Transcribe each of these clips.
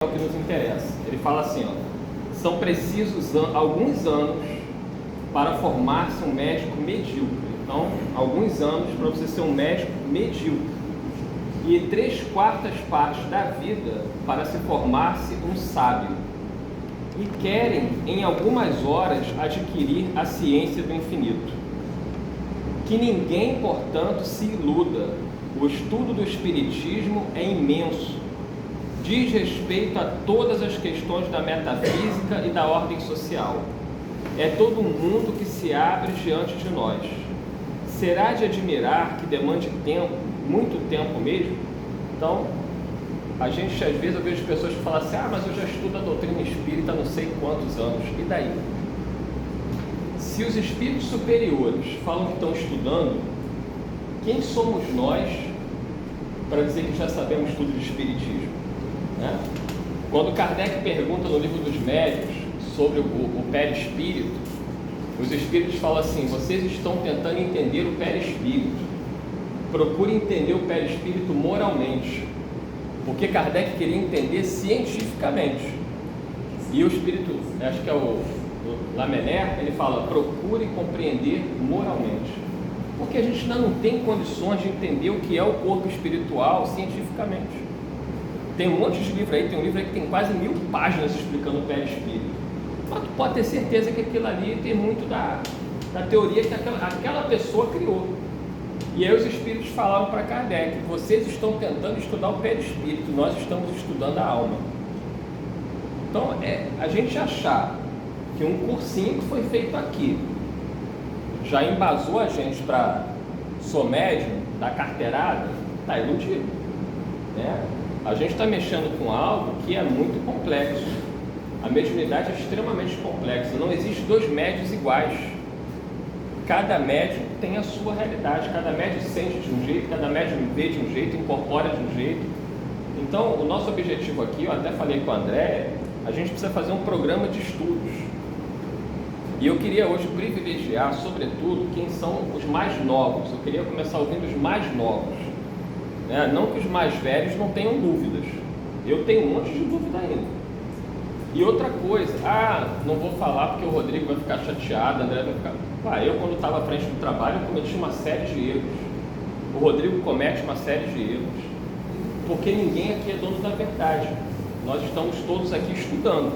É o que nos interessa. Ele fala assim, ó, são precisos alguns anos para formar-se um médico medíocre. Então, alguns anos para você ser um médico medíocre. E 3/4 partes da vida para se formar-se um sábio. E querem, em algumas horas, adquirir a ciência do infinito. Que ninguém, portanto, se iluda. O estudo do Espiritismo é imenso. Diz respeito a todas as questões da metafísica e da ordem social. É todo um mundo que se abre diante de nós. Será de admirar que demande tempo, muito tempo mesmo? Então, a gente às vezes eu vejo pessoas que falam assim, mas eu já estudo a doutrina espírita há não sei quantos anos. E daí? Se os espíritos superiores falam que estão estudando, quem somos nós para dizer que já sabemos tudo de espiritismo? Né? Quando Kardec pergunta no livro dos Médiuns sobre o perispírito, os espíritos falam assim, vocês estão tentando entender o perispírito, procure entender o perispírito moralmente, porque Kardec queria entender cientificamente, e o espírito, acho que é o Lamennais, ele fala, procure compreender moralmente, porque a gente ainda não tem condições de entender o que é o corpo espiritual cientificamente. Tem um monte de livro aí, tem um livro aí que tem quase 1000 páginas explicando o perispírito. Mas tu pode ter certeza que aquilo ali tem muito da teoria que aquela pessoa criou. E aí os espíritos falaram para Kardec, vocês estão tentando estudar o perispírito, nós estamos estudando a alma. Então, a gente achar que um cursinho que foi feito aqui já embasou a gente para sou médium, dar carteirada, está iludido, né? A gente está mexendo com algo que é muito complexo. A mediunidade é extremamente complexa. Não existe dois médios iguais. Cada médium tem a sua realidade. Cada médium sente de um jeito, cada médium vê de um jeito, incorpora de um jeito. Então, o nosso objetivo aqui, eu até falei com a Andréia, a gente precisa fazer um programa de estudos. E eu queria hoje privilegiar, sobretudo, quem são os mais novos. Eu queria começar ouvindo os mais novos. Não que os mais velhos não tenham dúvidas. Eu tenho um monte de dúvida ainda. E outra coisa, não vou falar porque o Rodrigo vai ficar chateado, a André vai ficar... eu quando estava à frente do trabalho, eu cometi uma série de erros. O Rodrigo comete uma série de erros. Porque ninguém aqui é dono da verdade. Nós estamos todos aqui estudando.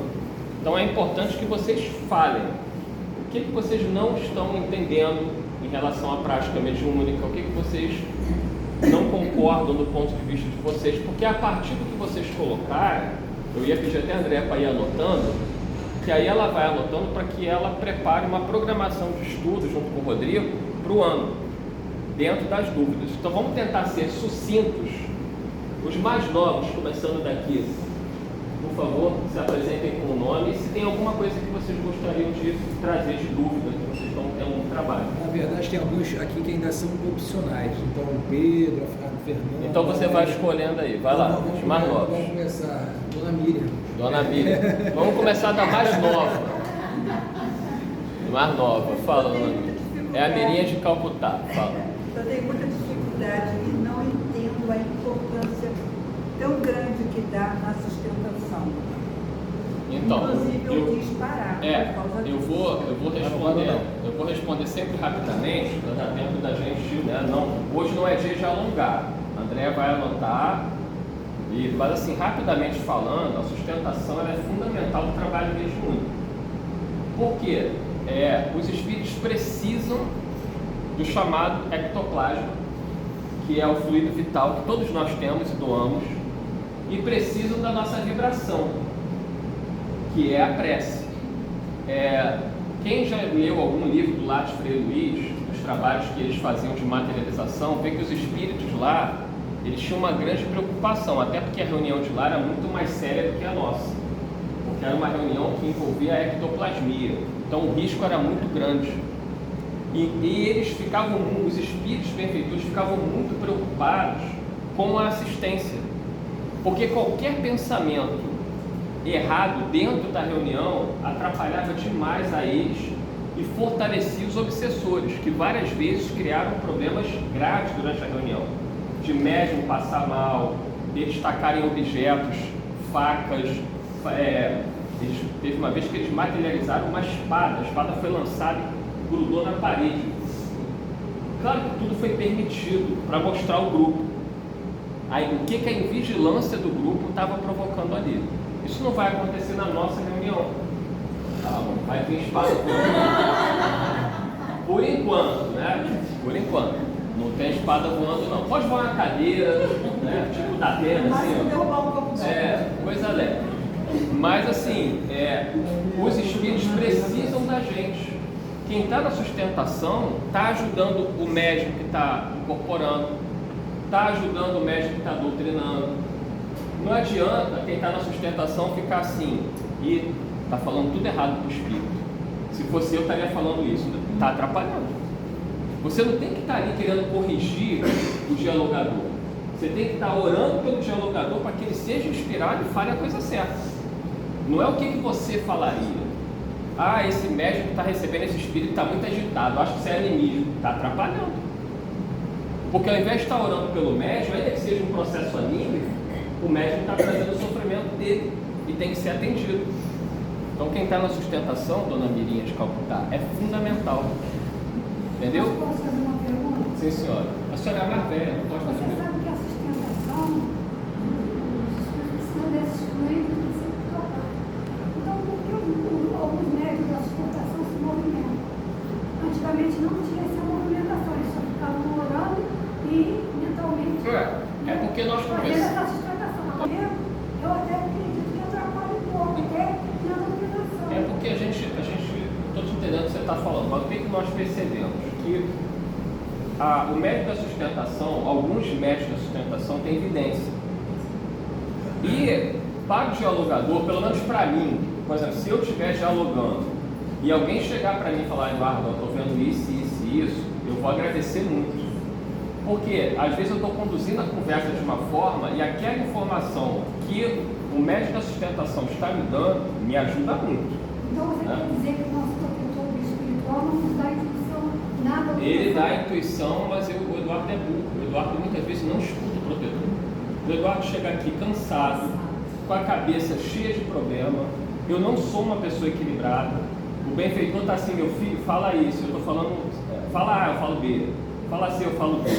Então é importante que vocês falem. O que vocês não estão entendendo em relação à prática mediúnica? O que vocês não concordam do ponto de vista de vocês? Porque a partir do que vocês colocarem, eu ia pedir até a Andréia para ir anotando, que aí ela vai anotando para que ela prepare uma programação de estudo junto com o Rodrigo para o ano, dentro das dúvidas. Então vamos tentar ser sucintos. Os mais novos, começando daqui, por favor, se apresentem com o nome e se tem alguma coisa que vocês gostariam de trazer de dúvida, que vocês estão tendo no trabalho. Na verdade, tem alguns aqui que ainda são opcionais. Então, o Pedro, a Fernanda... Então você vai escolhendo aí, vai lá, os mais novos. Vamos começar, Dona Miriam. Dona Miriam. Vamos começar da mais nova. Mais nova, fala, Dona Miriam. É a Mirinha de Calcutá, fala. Eu tenho muita dificuldade e não entendo a importância tão grande que dá na sustentação. Então, inclusive eu quis parar por causa disso. eu vou responder sempre rapidamente, para dar tempo da gente, hoje não é dia de alongar. A Andréia vai anotar, mas assim, rapidamente falando, a sustentação ela é fundamental do trabalho mediúnico. Por quê? Os espíritos precisam do chamado ectoplasma, que é o fluido vital que todos nós temos e doamos, e precisam da nossa vibração, que é a prece. Quem já leu algum livro do Lattes Frei Luiz, dos trabalhos que eles faziam de materialização, vê que os espíritos lá, eles tinham uma grande preocupação, até porque a reunião de lá era muito mais séria do que a nossa, porque era uma reunião que envolvia a ectoplasmia, então o risco era muito grande. E eles ficavam, os espíritos benfeitores ficavam muito preocupados com a assistência, porque qualquer pensamento errado dentro da reunião atrapalhava demais a eles e fortalecia os obsessores, que várias vezes criaram problemas graves durante a reunião, de médium passar mal, de destacarem objetos facas. Teve uma vez que eles materializaram uma espada. A espada foi lançada e grudou na parede. Claro que tudo foi permitido para mostrar o grupo. Aí, o que a invigilância do grupo estava provocando ali. Isso não vai acontecer na nossa reunião. Vai ter espada por enquanto, né? Por enquanto. Não tem espada voando, não. Pode voar na cadeira, né? Tipo da Atena, assim, ó. Coisa leve. Mas assim, os espíritos precisam da gente. Quem está na sustentação está ajudando o médium que está incorporando, está ajudando o médium que está doutrinando. Não adianta quem está na sustentação ficar assim e está falando tudo errado para o espírito. Se fosse eu, estaria falando isso. Está atrapalhando. Você não tem que estar ali querendo corrigir o dialogador. Você tem que estar orando pelo dialogador para que ele seja inspirado e fale a coisa certa. Não é o que você falaria. Esse médium que está recebendo esse espírito está muito agitado, acho que isso é animismo. Está atrapalhando. Porque ao invés de estar orando pelo médium, ainda que seja um processo anímico, o médium está trazendo o sofrimento dele e tem que ser atendido. Então quem está na sustentação, dona Mirinha de Calcutá, é fundamental. Entendeu? Posso fazer uma pergunta? Sim, senhora. A senhora é mais velha, não pode fazer. Você sabe que a sustentação, são desses fluidos que se trocar. Então, por que alguns médios da sustentação se movimentam? Antigamente não tinha essa movimentação, eles só ficavam orando e mentalmente. É porque nós fazendo essa sustentação. Eu até acredito que atrapalha um pouco, até na doutrinação. É porque a gente estou te entendendo o que você está falando, mas o que nós percebemos? Que o médico da sustentação, alguns médicos da sustentação têm evidência. E para o dialogador, pelo menos para mim, por exemplo, se eu estiver dialogando e alguém chegar para mim e falar, Eduardo, eu estou vendo isso, isso e isso, eu vou agradecer muito. Porque às vezes eu estou conduzindo a conversa de uma forma e aquela informação que o médico da sustentação está me dando me ajuda muito. Então você quer dizer que o nosso protetor espiritual não nos dá intuição nada? Ele dá intuição, mas o Eduardo é burro. O Eduardo muitas vezes não escuta o protetor. O Eduardo chega aqui cansado, com a cabeça cheia de problema. Eu não sou uma pessoa equilibrada. O benfeitor está assim, meu filho, fala isso. Eu estou falando, fala A, eu falo B. Fala C, eu falo B.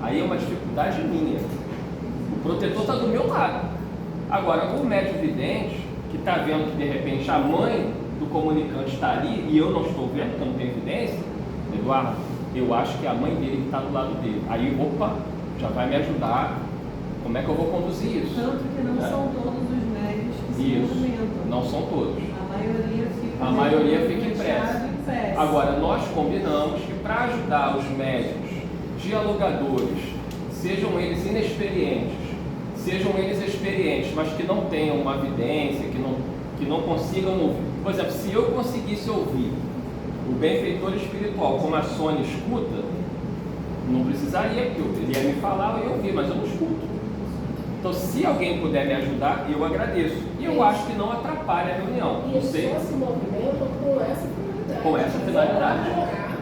Aí é uma dificuldade minha. O protetor está do meu lado. Agora, o médium vidente, que está vendo que de repente a mãe do comunicante está ali e eu não estou vendo, porque eu não tenho evidência, Eduardo, eu acho que é a mãe dele que está do lado dele. Aí, opa, já vai me ajudar. Como é que eu vou conduzir isso? Tanto que não são todos os médios que se movimentam. Não são todos. A maioria fica em prece. Agora, nós combinamos que para ajudar os médios dialogadores, sejam eles inexperientes, sejam eles experientes, mas que não tenham uma evidência, que não consigam ouvir. Por exemplo, se eu conseguisse ouvir o benfeitor espiritual como a Sônia escuta, não precisaria, porque ele ia me falar, eu ia ouvir, mas eu não escuto. Então, se alguém puder me ajudar, eu agradeço. E eu acho que não atrapalha a reunião. E eles só se movimentam com essa finalidade. Com essa finalidade.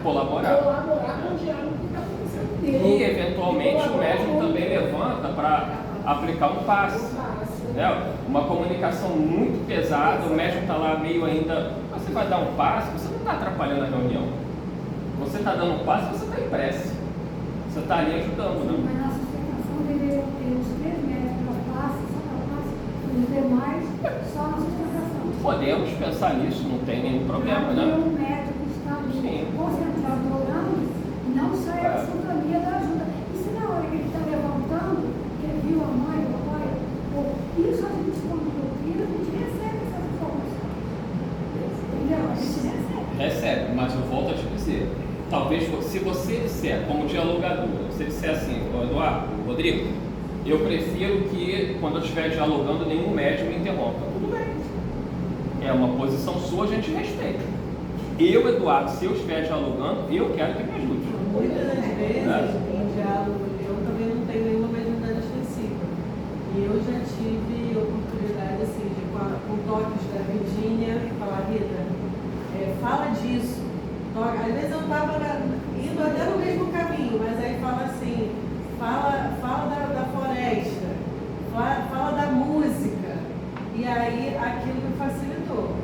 Colaborar. Colaborar com o diálogo que está acontecendo dele. E, eventualmente, o médium também levanta para aplicar um passe. Uma comunicação muito pesada, o médium está lá meio ainda... Você vai dar um passe, você não está atrapalhando a reunião. Você está dando um passe, você está em prece. Você está ali ajudando, né? Mas na sustentação deveria ter os 3 médicos para passe, só para passe, os demais só na sustentação. Podemos pensar nisso, não tem nenhum problema, né? Um médico que está ali concentrado orando, não sai a sintonia da ajuda. E se na hora que ele está levantando, que ele viu a mãe, o pai, isso a gente quando doutrina, a gente recebe essas informações. Entendeu? A gente recebe. Recebe, mas eu volto a te dizer. Talvez, se você disser, como dialogador, você disser assim, Eduardo, Rodrigo, eu prefiro que, quando eu estiver dialogando, nenhum médium me interrompa. Tudo bem. É uma posição sua, a gente respeita. Eu, Eduardo, se eu estiver dialogando, eu quero que me ajude. Muitas das vezes, em diálogo, eu também não tenho nenhuma mediunidade específica. E eu já tive oportunidade, assim, de, com toques da Virgínia, falar, Rita, fala disso. Às vezes eu estava indo até no mesmo caminho, mas aí fala assim, fala da floresta, fala da música. aquilo me facilitou,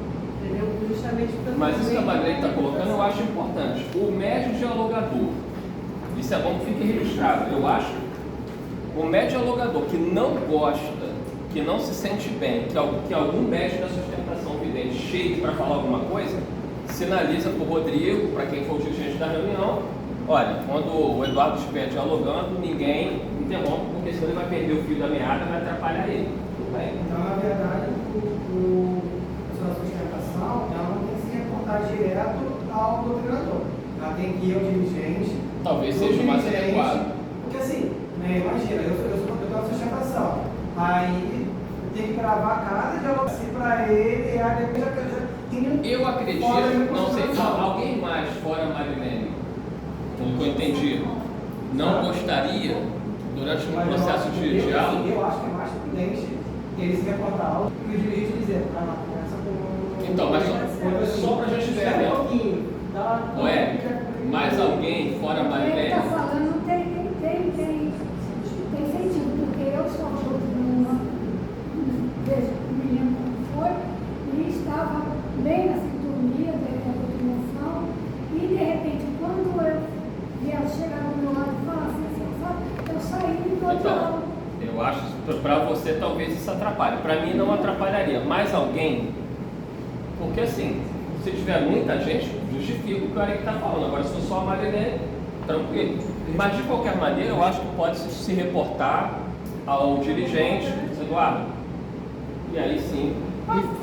entendeu? Justamente pelo Mas isso que a Marlene está colocando, eu acho que importante. O médio dialogador, isso é bom que fique registrado. Eu acho o médio dialogador que não gosta, que não se sente bem, que algum médico da sustentação vidente chegue para falar alguma coisa, sinaliza para o Rodrigo, para quem for o dirigente da reunião, olha, quando o Eduardo estiver dialogando, ninguém interrompe, porque senão ele vai perder o fio da meada e vai atrapalhar ele. Tudo bem? Então, na verdade, a sua sustentação, ela não tem que se reportar direto ao doutrinador. Ela tem que ir ao dirigente. Talvez o seja mais dirigente, adequado. Porque assim, né, imagina, eu tenho uma sustentação. Aí tem que gravar cada diálogo para ele, e aí depois já tem. Eu acredito, não sei, alguém mais fora a Marilene, pelo que eu entendi, não gostaria, durante um processo de diálogo. Eu acho que é mais prudente ele se reportar ao e o dirigente dizer, conversa com. Então, mas só para a gente ver, né? Não é? Mais alguém fora a Ele Marilene? está falando, tem sentido, porque eu sou uma veja, me lembro como foi, e estava bem na sintonia da doutrinação, e de repente, quando eu vi ela chegar do meu lado e falar assim, eu saí do Então, diálogo. eu acho que para você talvez isso atrapalhe. Para mim não atrapalharia. Mais alguém? Porque assim, se tiver muita gente, justifica o que o Eric está falando. Agora, se for só a Marilene, tranquilo. Mas de qualquer maneira, eu acho que pode se reportar ao dirigente, Eduardo. E aí sim,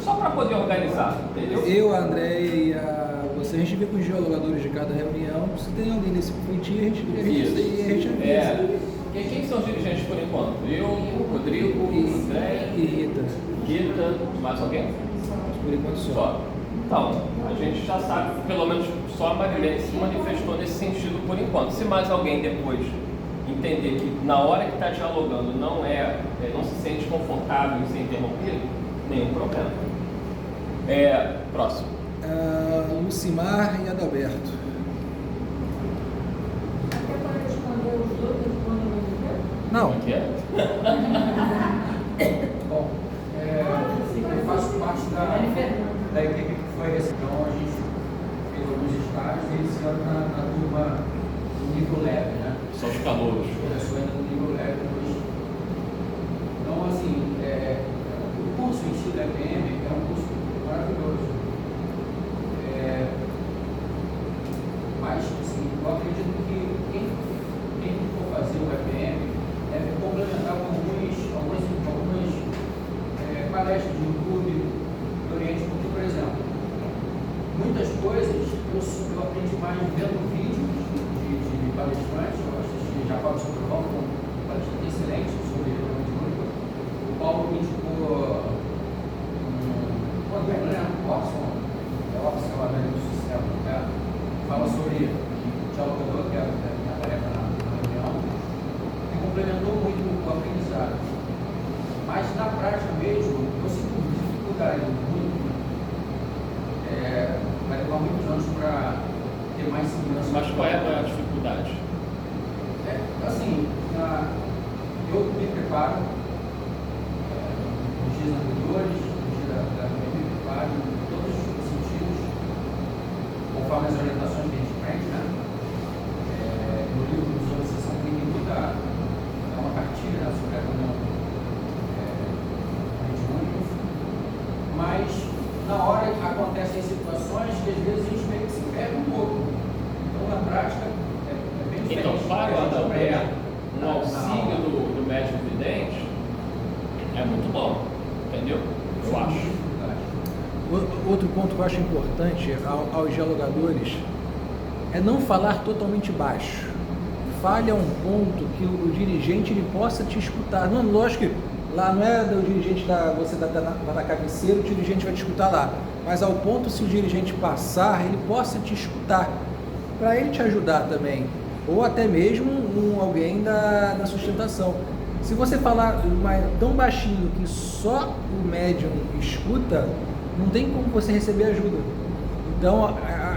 só para poder organizar, entendeu? Eu, André e você, a gente vê com os dialogadores de cada reunião, se tem alguém nesse feitio, a gente avisa. Quem são os dirigentes por enquanto? Eu, o Rodrigo, o André e Rita, mais alguém? Por enquanto Só. Então, a gente já sabe, pelo menos só a Marilene se manifestou nesse sentido por enquanto. Se mais alguém depois entender que na hora que está dialogando não se sente confortável em ser interrompido, nenhum problema. Próximo. Lucimar e Adalberto. Até para responder os dois, responder o mesmo Não. O que é? Bom, eu faço parte da equipe que foi esse. Então a gente fez alguns estágios e esse ano na turma do nível leve, né? São os calouros. Começou ainda no nível leve hoje. Então, assim, o curso em si da EPM é um curso maravilhoso. Mas, assim, eu acredito que quem for fazer o EPM deve complementar com algumas palestras de YouTube do Oriente, porque, por exemplo, muitas coisas eu aprendi mais vendo vídeos de palestrantes. Eu assisti Jacob Sobreval, um palestrante excelente sobre eletrônica. O Paulo me indicou Orson, lá do sistema, fala sobre dialogador, que é a minha tarefa na reunião, e complementou muito o aprendizado. Mas na prática mesmo, eu sinto dificuldade muito. Vai levar muitos anos para ter mais segurança. Mas qual é a dificuldade? Assim, eu me preparo nos dias anteriores, no dia da reunião, me preparo em todos os sentidos, conforme as orientações que a gente aprende, né? No livro sobre a sessão clínica, dá uma cartilha sobre a reunião mediúnica, mas na hora acontecem situações que às vezes a gente meio que se perde um pouco. Então, na prática, é bem diferente. Então, para o Adalberto, um auxílio do médico vidente é muito bom, entendeu? Eu acho. Outro ponto que eu acho importante aos dialogadores é não falar totalmente baixo. Fale a um ponto que o dirigente ele possa te escutar. Não, lógico que lá não é do dirigente, você está na cabeceira, o dirigente vai te escutar lá. Mas ao ponto, se o dirigente passar, ele possa te escutar, para ele te ajudar também. Ou até mesmo alguém da sustentação. Se você falar tão baixinho que só o médium escuta, não tem como você receber ajuda. Então,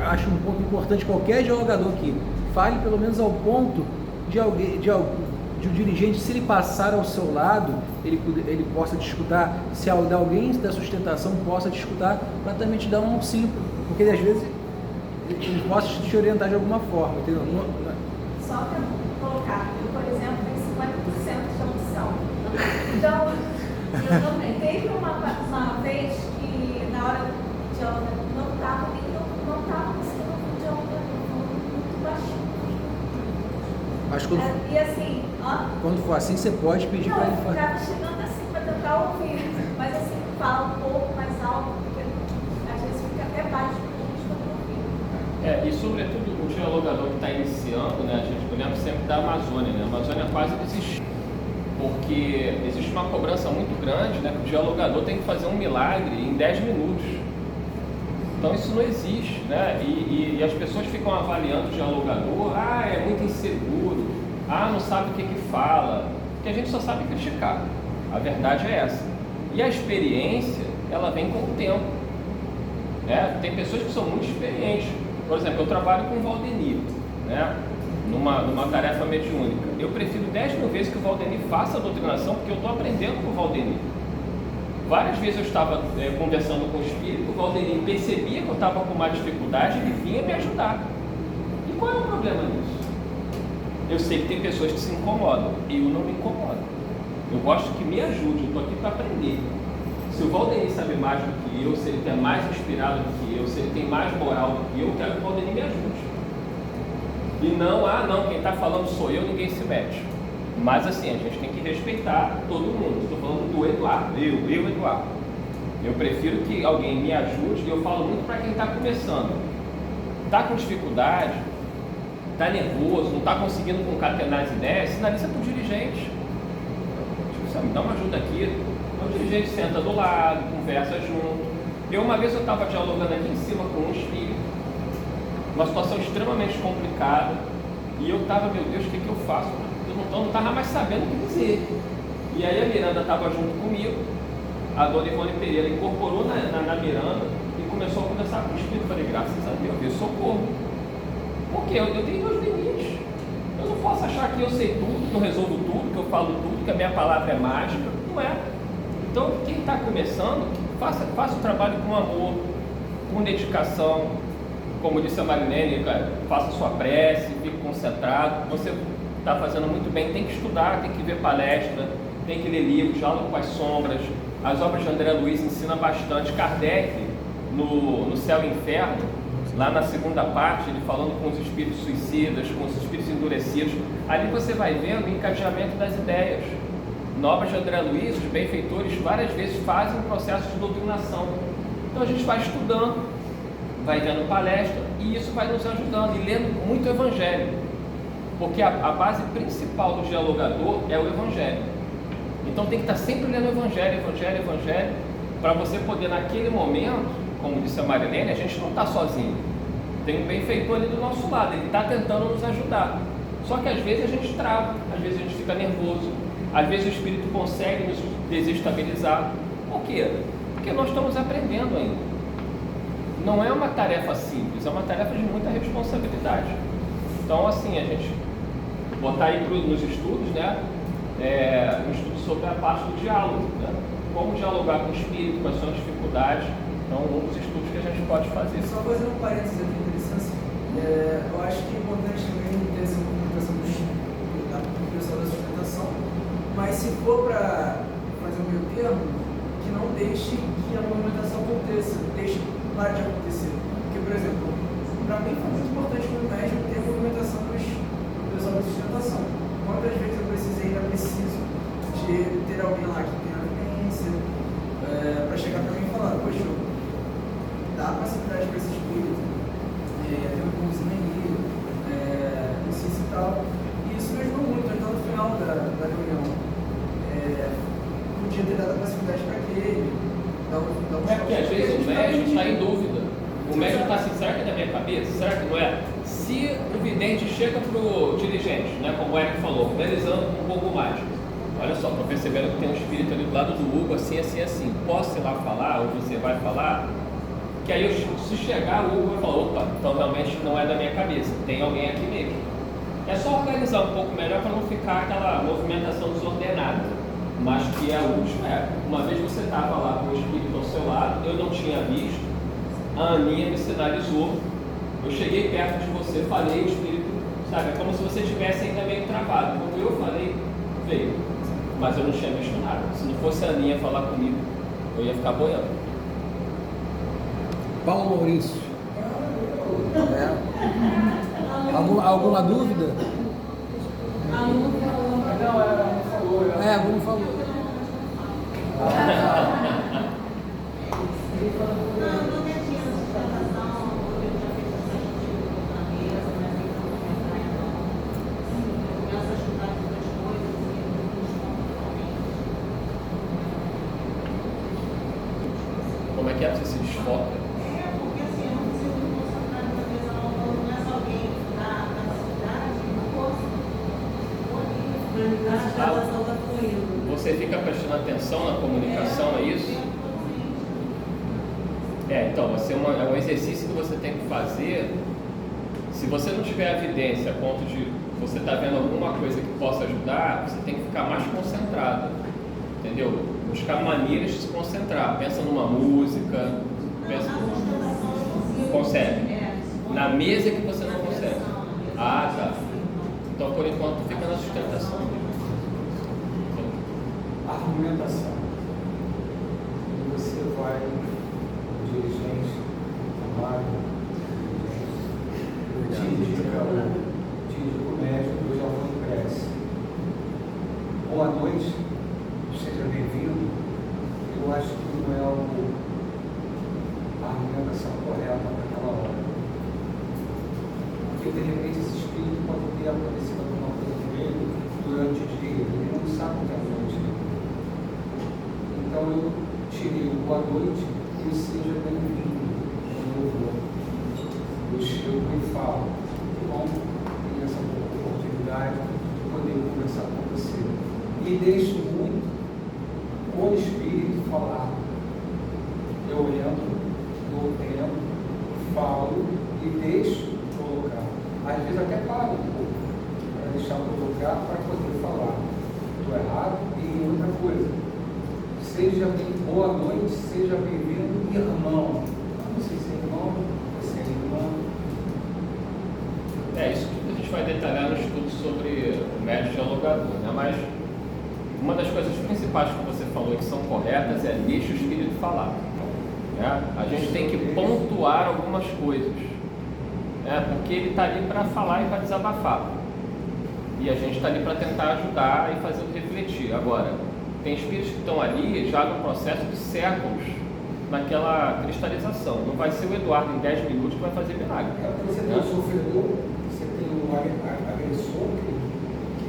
acho um ponto importante, qualquer dialogador que fale pelo menos ao ponto de alguém, de um dirigente, se ele passar ao seu lado, ele possa te escutar, se alguém da sustentação possa te escutar, para também te dar um auxílio, porque às vezes ele possa te orientar de alguma forma, entendeu? Só para colocar, eu, por exemplo, tenho 50% de audição. Então, eu também. Teve uma vez que, na hora de aula, não estava conseguindo dialogar, muito baixinho. Mas E assim, quando for assim, você pode pedir para ele eu fazer. ficava chegando assim para tentar ouvir, mas assim, fala um pouco mais alto, porque às vezes fica até baixo para a gente poder ouvir. E sobretudo o dialogador que está iniciando, né, a gente, eu lembro sempre da Amazônia, né? A Amazônia quase desistiu, porque existe uma cobrança muito grande, né, que o dialogador tem que fazer um milagre em 10 minutos. Então isso não existe, né? E as pessoas ficam avaliando o dialogador, é muito inseguro, não sabe o que fala, porque a gente só sabe criticar. A verdade é essa. E a experiência, ela vem com o tempo. Né? Tem pessoas que são muito experientes. Por exemplo, eu trabalho com o Valdenir, né? numa tarefa mediúnica. Eu prefiro 10 mil vezes que o Valdenir faça a doutrinação, porque eu estou aprendendo com o Valdenir. Várias vezes eu estava conversando com o espírito, o Valdenir percebia que eu estava com uma dificuldade, ele vinha me ajudar. E qual é o problema nisso? Eu sei que tem pessoas que se incomodam, eu não me incomodo. Eu gosto que me ajude, eu estou aqui para aprender. Se o Valdenir sabe mais do que eu, se ele é mais inspirado do que eu, se ele tem mais moral do que eu quero que o Valdenir me ajude. E não, quem está falando sou eu, ninguém se mete. Mas assim, a gente tem que respeitar todo mundo. Estou falando do Eduardo, eu Eduardo. Eu prefiro que alguém me ajude, e eu falo muito para quem está começando. Está com dificuldade, está nervoso, não está conseguindo concatenar as ideias, sinaliza para o dirigente. Me dá uma ajuda aqui. O dirigente senta do lado, conversa junto. Uma vez eu estava dialogando aqui em cima com um espírito, uma situação extremamente complicada, e eu estava, meu Deus, o que eu faço? Eu não estava mais sabendo o que dizer. E aí a Miranda estava junto comigo, a dona Ivone Pereira incorporou na Miranda e começou a conversar com o espírito. Eu falei, graças a Deus, eu socorro. Porque eu tenho meus limites. Eu não posso achar que eu sei tudo, que eu resolvo tudo, que eu falo tudo, que a minha palavra é mágica. Não é. Então, quem está começando, faça o trabalho com amor, com dedicação. Como disse a Marilene, faça sua prece, fique concentrado. Você está fazendo muito bem, tem que estudar, tem que ver palestra, tem que ler livros, Diálogo com as Sombras. As obras de André Luiz ensinam bastante. Kardec, no Céu e Inferno, lá na segunda parte, ele falando com os espíritos suicidas, com os espíritos endurecidos, ali você vai vendo o encadeamento das ideias. Na obra de André Luiz, os benfeitores várias vezes fazem um processo de doutrinação. Então a gente vai estudando, vai vendo palestra, e isso vai nos ajudando, e lendo muito o Evangelho, porque a base principal do dialogador é o Evangelho. Então tem que estar sempre lendo o Evangelho, para você poder naquele momento, como disse a Marilene, a gente não está sozinho. Tem um benfeitor ali do nosso lado, ele está tentando nos ajudar. Só que às vezes a gente trava, às vezes a gente fica nervoso, às vezes o espírito consegue nos desestabilizar. Por quê? Porque nós estamos aprendendo ainda. Não é uma tarefa simples, é uma tarefa de muita responsabilidade. Então, assim, a gente botar aí nos estudos, né? Um estudo sobre a parte do diálogo, né? Como dialogar com o espírito, quais são as dificuldades. Então, um dos estudos que a gente pode fazer. Só fazer um parênteses aqui, com licença. Eu acho que é importante também ter essa comunicação do pessoal da sustentação, mas se for para fazer um meio termo, que não deixe que a movimentação aconteça, deixe parar de acontecer. Porque, por exemplo, para mim foi muito importante como médico ter movimentação do pessoal da sustentação. Quantas vezes eu precisei, ainda preciso de ter alguém lá que tenha vivência, para chegar para mim e falar, poxa, dá facilidade para esse espírito, tem um bonzinho aí, isso e tal. E isso me ajudou muito. Então, no final da reunião, podia ter dado facilidade para aquele. Porque às vezes o médico está em dúvida. O médico está assim, será que é da minha cabeça? Será que não é? Se o vidente chega para o dirigente, né, como o Eric falou, finalizando um pouco mais. Olha só, estou percebendo que tem um espírito ali do lado do Hugo, assim. Posso ir lá falar, ou você vai falar? Que aí, se chegar, o Hugo vai falar, opa, então realmente não é da minha cabeça, tem alguém aqui mesmo. É só organizar um pouco melhor para não ficar aquela movimentação desordenada. Mas que é útil, uma vez você estava lá com o espírito ao seu lado, eu não tinha visto, a Aninha me sinalizou, eu cheguei perto de você, falei, o espírito, sabe, é como se você estivesse ainda meio travado. Quando eu falei, veio, mas eu não tinha visto nada. Se não fosse a Aninha falar comigo, eu ia ficar boiando. Paulo Maurício. Alguma dúvida? Aluno falou. Não, ela não falou. Algum falou. Como é que é? Você se desfoca? Você fica prestando atenção na comunicação, é isso? Então, é um exercício que você tem que fazer. Se você não tiver evidência a ponto de você estar vendo alguma coisa que possa ajudar, você tem que ficar mais concentrado, entendeu? Buscar maneiras de se concentrar. Pensa numa música, consegue. Na mesa que você não consegue. Ah, tá. Então, por enquanto, fica na sustentação. Argumentação. E você vai, o dirigente, trabalho, te indica o médico, eu já vou em prece. Boa noite, seja bem-vindo. Eu acho que não é a argumentação correta para aquela hora. Porque de repente esse espírito pode ter acontecido alguma coisa com ele durante o dia, ele não sabe o que é a noite. Então eu tirei o boa noite e o seja bem-vindo. Eu chego e falo, que bom ter essa oportunidade de poder conversar com você. E deixo muito o Espírito falar. Eu entro, dou tempo, falo e deixo colocar. Às vezes até paro um pouco, para deixar colocar, para poder falar. Estou errado e outra coisa. Seja bem, boa noite, seja bem-vindo, irmão. Não sei se é irmão, você é irmão. Isso tudo a gente vai detalhar no estudo sobre o médico dialogador, né? Mas uma das coisas principais que você falou que são corretas é deixa o espírito falar. Né? A gente tem que pontuar algumas coisas, né? Porque ele está ali para falar e para desabafar. E a gente está ali para tentar ajudar e fazer refletir. Agora, tem espíritos que estão ali já no processo de séculos, naquela cristalização. Não vai ser o Eduardo em 10 minutos que vai fazer milagre. Você tem o sofredor, você tem o agressor,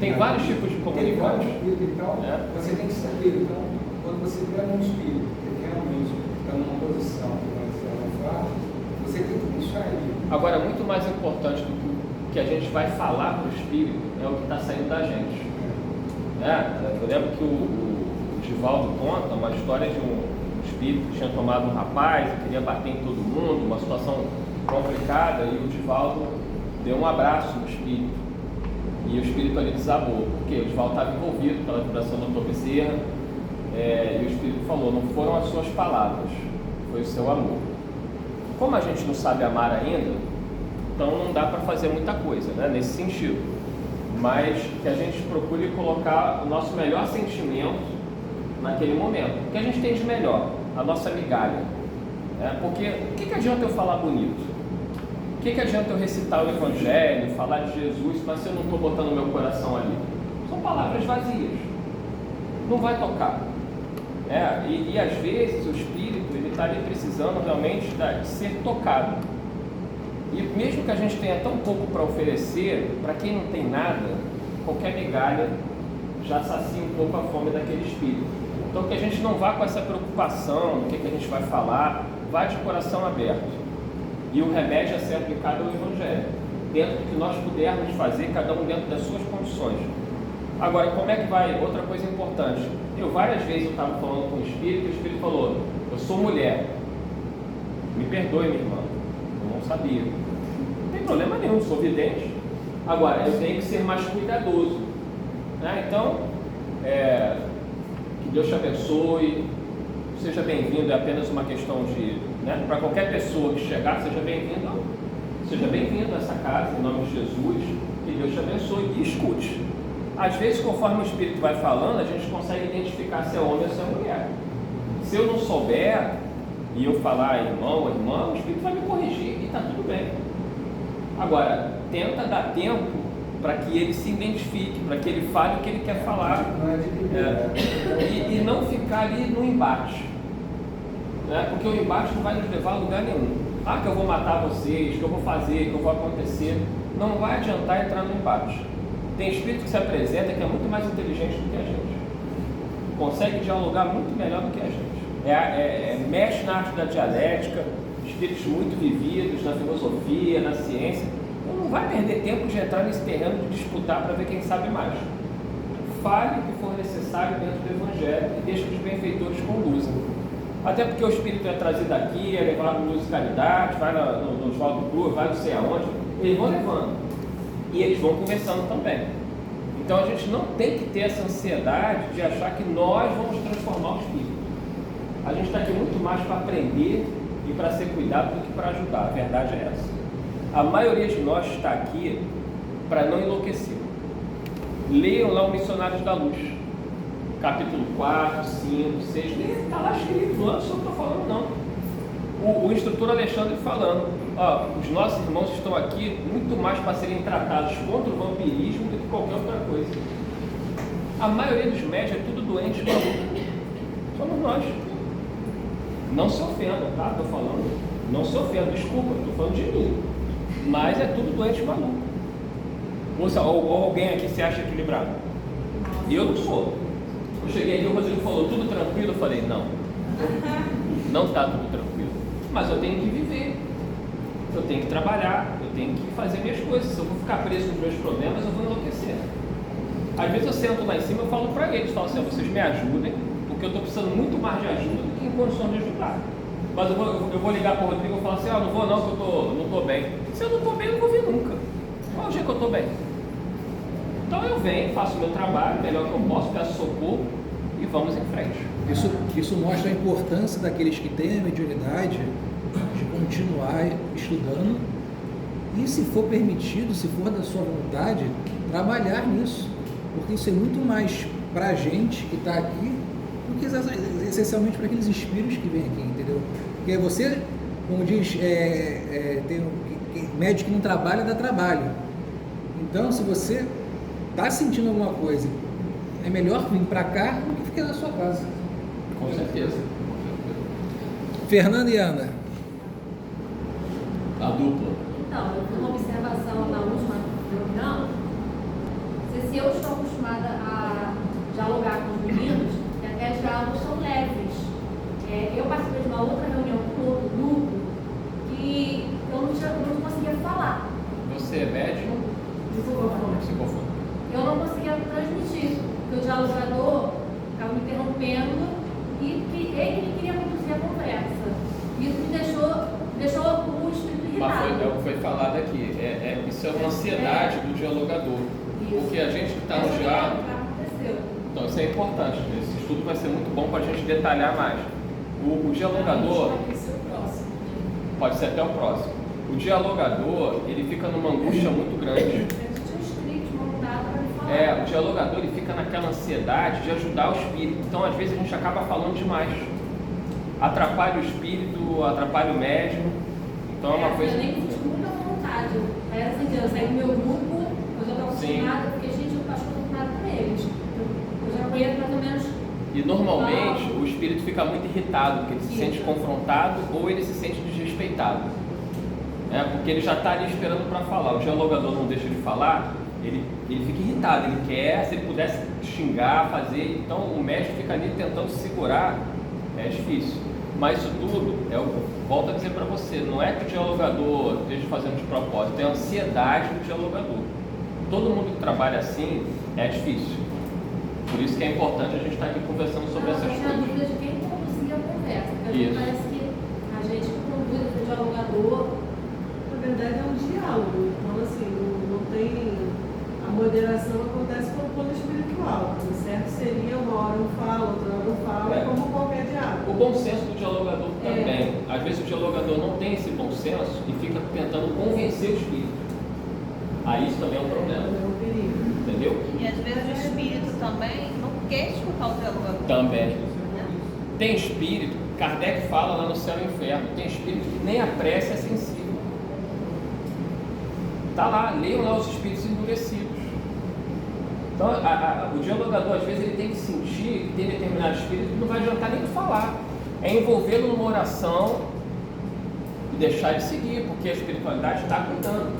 tem vários tipos de comunicantes. Então, você tem que saber. Então, quando você pega um espírito que realmente está numa posição que vai ser fraca, você tem que deixar ele. Agora, muito mais importante do que a gente vai falar para o espírito é o que está saindo da gente. Eu lembro que o Divaldo conta uma história de um espírito que tinha tomado um rapaz e queria bater em todo mundo, uma situação complicada, e o Divaldo deu um abraço no espírito. E o espírito ali desabou, porque o Divaldo estava envolvido pela vibração do Dr. Bezerra, e o espírito falou, não foram as suas palavras, foi o seu amor. Como a gente não sabe amar ainda, então não dá para fazer muita coisa, né, nesse sentido. Mas que a gente procure colocar o nosso melhor sentimento naquele momento. O que a gente tem de melhor? A nossa migalha. Porque o que adianta eu falar bonito? O que adianta eu recitar o Evangelho, falar de Jesus, mas se eu não estou botando meu coração ali? São palavras vazias. Não vai tocar. E às vezes o espírito está ali precisando realmente de ser tocado. E mesmo que a gente tenha tão pouco para oferecer, para quem não tem nada, qualquer migalha já sacia um pouco a fome daquele espírito. Então que a gente não vá com essa preocupação do que a gente vai falar, vá de coração aberto. E o remédio a ser aplicado é o Evangelho, dentro do que nós pudermos fazer, cada um dentro das suas condições. Agora, como é que vai? Outra coisa importante. Várias vezes eu estava falando com o espírito falou, eu sou mulher. Me perdoe, minha irmã. Eu não sabia. Não tem problema nenhum, sou vidente. Agora, eu tenho que ser mais cuidadoso, né? Então, que Deus te abençoe, seja bem-vindo, é apenas uma questão de, né? Para qualquer pessoa que chegar, seja bem-vindo a essa casa, em nome de Jesus, que Deus te abençoe e escute. Às vezes, conforme o Espírito vai falando, a gente consegue identificar se é homem ou se é mulher. Se eu não souber, e eu falar irmão ou irmã, o Espírito vai me corrigir e está tudo bem. Agora, tenta dar tempo para que ele se identifique, para que ele fale o que ele quer falar, e não ficar ali no embate, né? Porque o embate não vai nos levar a lugar nenhum. Que eu vou matar vocês, que eu vou fazer, que eu vou acontecer. Não vai adiantar entrar no embate. Tem espírito que se apresenta que é muito mais inteligente do que a gente, consegue dialogar muito melhor do que a gente, mexe na arte da dialética, espíritos muito vividos na filosofia, na ciência. Então não vai perder tempo de entrar nesse terreno de disputar para ver quem sabe mais. Fale o que for necessário dentro do Evangelho e deixe que os benfeitores conduzam. Até porque o espírito é trazido aqui, é levado no Luz e Caridade, vai no Oswaldo Cruz, vai não sei aonde, eles vão levando. E eles vão conversando também. Então a gente não tem que ter essa ansiedade de achar que nós vamos transformar o espírito. A gente está aqui muito mais para aprender e para ser cuidado do que para ajudar. A verdade é essa. A maioria de nós está aqui para não enlouquecer. Leiam lá o Missionários da Luz, capítulo 4, 5, 6, está lá escrito, não só estou falando não. O instrutor Alexandre falando, os nossos irmãos estão aqui muito mais para serem tratados contra o vampirismo do que qualquer outra coisa. A maioria dos médicos é tudo doente maluco. Somos nós. Não se ofendam, tá? Estou falando, não se ofendam, desculpa, estou falando de mim. Mas é tudo doente maluco. Ou alguém aqui se acha equilibrado? Eu não sou. Eu cheguei aqui, o Rodrigo falou tudo tranquilo, eu falei, não está tudo tranquilo. Mas eu tenho que viver, eu tenho que trabalhar, eu tenho que fazer minhas coisas. Se eu vou ficar preso nos meus problemas, eu vou enlouquecer. Às vezes eu sento lá em cima e falo para eles, falo assim, vocês me ajudem, porque eu estou precisando muito mais de ajuda do que em condições de ajudar. Mas eu vou ligar para o Rodrigo e falar assim, não vou não, que eu não estou bem. Se eu não estou bem, eu não vou vir nunca. Qual é o dia que eu estou bem? Então eu venho, faço o meu trabalho, melhor que eu posso, peço socorro e vamos em frente. Isso mostra a importância daqueles que têm a mediunidade de continuar estudando e, se for permitido, se for da sua vontade, trabalhar nisso, porque isso é muito mais para a gente que está aqui do que essencialmente para aqueles espíritos que vêm aqui, entendeu? Porque você, como diz, médico que não trabalha, dá trabalho. Então, se você está sentindo alguma coisa, é melhor vir para cá do que ficar na sua casa. Com certeza. Fernanda e Ana. A dupla. Então, eu fiz uma observação na última reunião. Se eu estou acostumada a dialogar com os meninos, que até os diálogos são leves. Eu participei de uma outra reunião com outro grupo que eu não conseguia falar. Você é médium? Psicofone. Eu não conseguia transmitir, porque o dialogador ficava me interrompendo e que ele queria conduzir a conversa. Isso me deixou o espírito irritado. Mas foi falado aqui, isso é uma ansiedade do dialogador. Isso. Porque a gente que está no diálogo. Então isso é importante, esse estudo vai ser muito bom para a gente detalhar mais. O dialogador. Pode ser até o próximo. O dialogador, ele fica numa angústia muito grande. O dialogador, ele fica naquela ansiedade de ajudar o espírito. Então, às vezes, a gente acaba falando demais. Atrapalha o espírito, atrapalha o médium. Então, é uma coisa... Eu nem senti muita vontade. Eu saí do meu grupo, eu já estou acostumada, porque, gente, eu acho que eu estou acostumada com eles. Eu já conheço mais ou menos... E, normalmente, o espírito fica muito irritado, porque ele se sente confrontado ou ele se sente desrespeitado. Porque ele já está ali esperando para falar. O dialogador não deixa de falar... Ele fica irritado, ele quer, se ele pudesse xingar, fazer, então o médico fica ali tentando segurar, é difícil. Mas isso tudo, volto a dizer para você, não é que o dialogador esteja fazendo de propósito, é a ansiedade do dialogador. Todo mundo que trabalha assim é difícil. Por isso que é importante a gente estar aqui conversando sobre essas coisas. Eu tenho a dúvida de quem conduzia a conversa, porque parece que a gente que conduz o dialogador, na verdade é um diálogo, então assim, não tem moderação acontece com o plano espiritual. O certo seria uma hora um fala, outra hora um fala, como qualquer diálogo. O bom senso do dialogador também. Às vezes o dialogador não tem esse bom senso e fica tentando convencer o espírito. Aí isso também é um problema. É um perigo. Entendeu? E às vezes o espírito também não quer escutar o dialogador. Também. Tem espírito, Kardec fala lá no Céu e Inferno, tem espírito que nem a prece é sensível. Está lá, leiam lá os espíritos endurecidos. Então, o dialogador, às vezes, ele tem que sentir que tem determinado espírito que não vai adiantar nem falar. É envolvê-lo numa oração e deixar ele seguir, porque a espiritualidade está cuidando.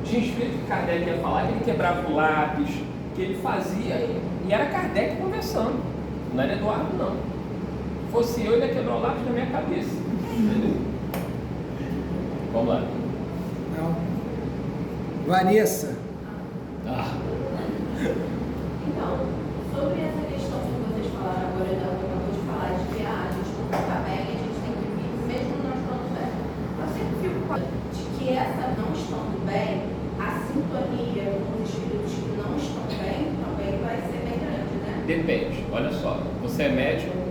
Tinha espírito que Kardec ia falar, que ele quebrava o lápis, que ele fazia, e era Kardec conversando, não era Eduardo, não. Se fosse eu, ele ia quebrar o lápis na minha cabeça. Entendeu? Vamos lá. Não. Vanessa. Então, sobre essa questão que vocês falaram agora, eu acabou de falar de que a gente não está bem, a gente tem que vir mesmo não estando bem. Eu sempre fico com de que essa não estando bem, a sintonia com os espíritos que não estão bem também vai ser bem grande, né? Depende, olha só, você é médium.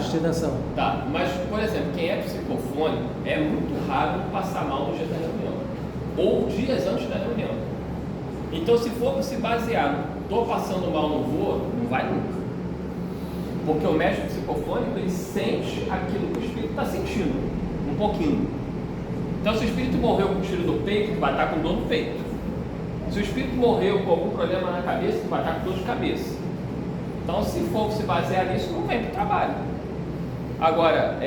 Sustentação. Tá, mas, por exemplo, quem é psicofônico é muito raro passar mal no dia da reunião, ou dias antes da reunião. Então, se for se basear no estou passando mal, não vou, não vai nunca. Porque o médico psicofônico, ele sente aquilo que o espírito está sentindo, um pouquinho. Então, se o espírito morreu com tiro no peito, ele vai estar com dor no peito. Se o espírito morreu com algum problema na cabeça, ele vai estar com dor de cabeça. Então, se for se basear nisso, não vem para o trabalho. Agora,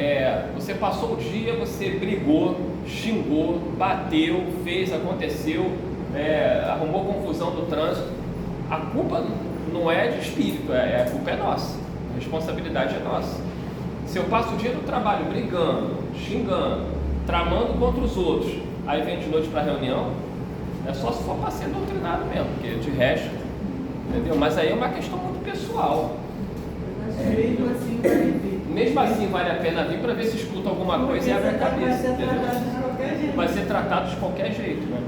você passou o dia, você brigou, xingou, bateu, fez, aconteceu, arrumou confusão no trânsito. A culpa não é de espírito, a culpa é nossa. A responsabilidade é nossa. Se eu passo o dia no trabalho brigando, xingando, tramando contra os outros, aí vem de noite para a reunião, é só se for para ser doutrinado mesmo, porque de resto, entendeu? Mas aí é uma questão muito pessoal. Mesmo assim vale a pena vir para ver se escuta alguma coisa e abre a cabeça. Vai ser tratado de qualquer jeito, né?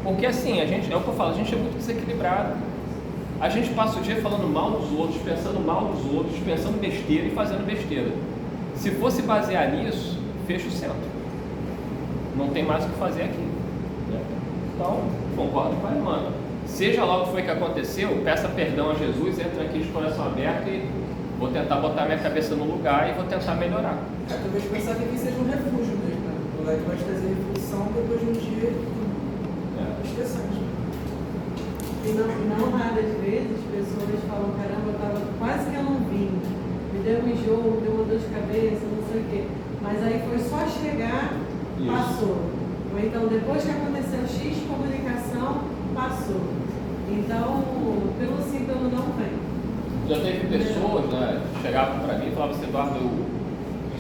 Porque assim, é o que eu falo, a gente é muito desequilibrado. A gente passa o dia falando mal dos outros, pensando mal dos outros, pensando besteira e fazendo besteira. Se fosse basear nisso, fecha o centro. Não tem mais o que fazer aqui, né? Então, concordo com a irmã. Seja lá o que foi que aconteceu, peça perdão a Jesus, entra aqui de coração aberto e vou tentar botar minha cabeça no lugar e vou tentar melhorar. Talvez pensar que aqui seja um refúgio mesmo, né? O lugar que vai trazer reflexão depois de um dia estressante. E não raras vezes, pessoas falam, caramba, eu tava, quase que eu não vim. Me deu um enjoo, me deu uma dor de cabeça, não sei o quê. Mas aí foi só chegar, passou. Ou então, depois que aconteceu X comunicação, passou. Então, pelo sim, pelo não vem. Já teve pessoas, né, que chegavam para mim e falavam assim, Eduardo, eu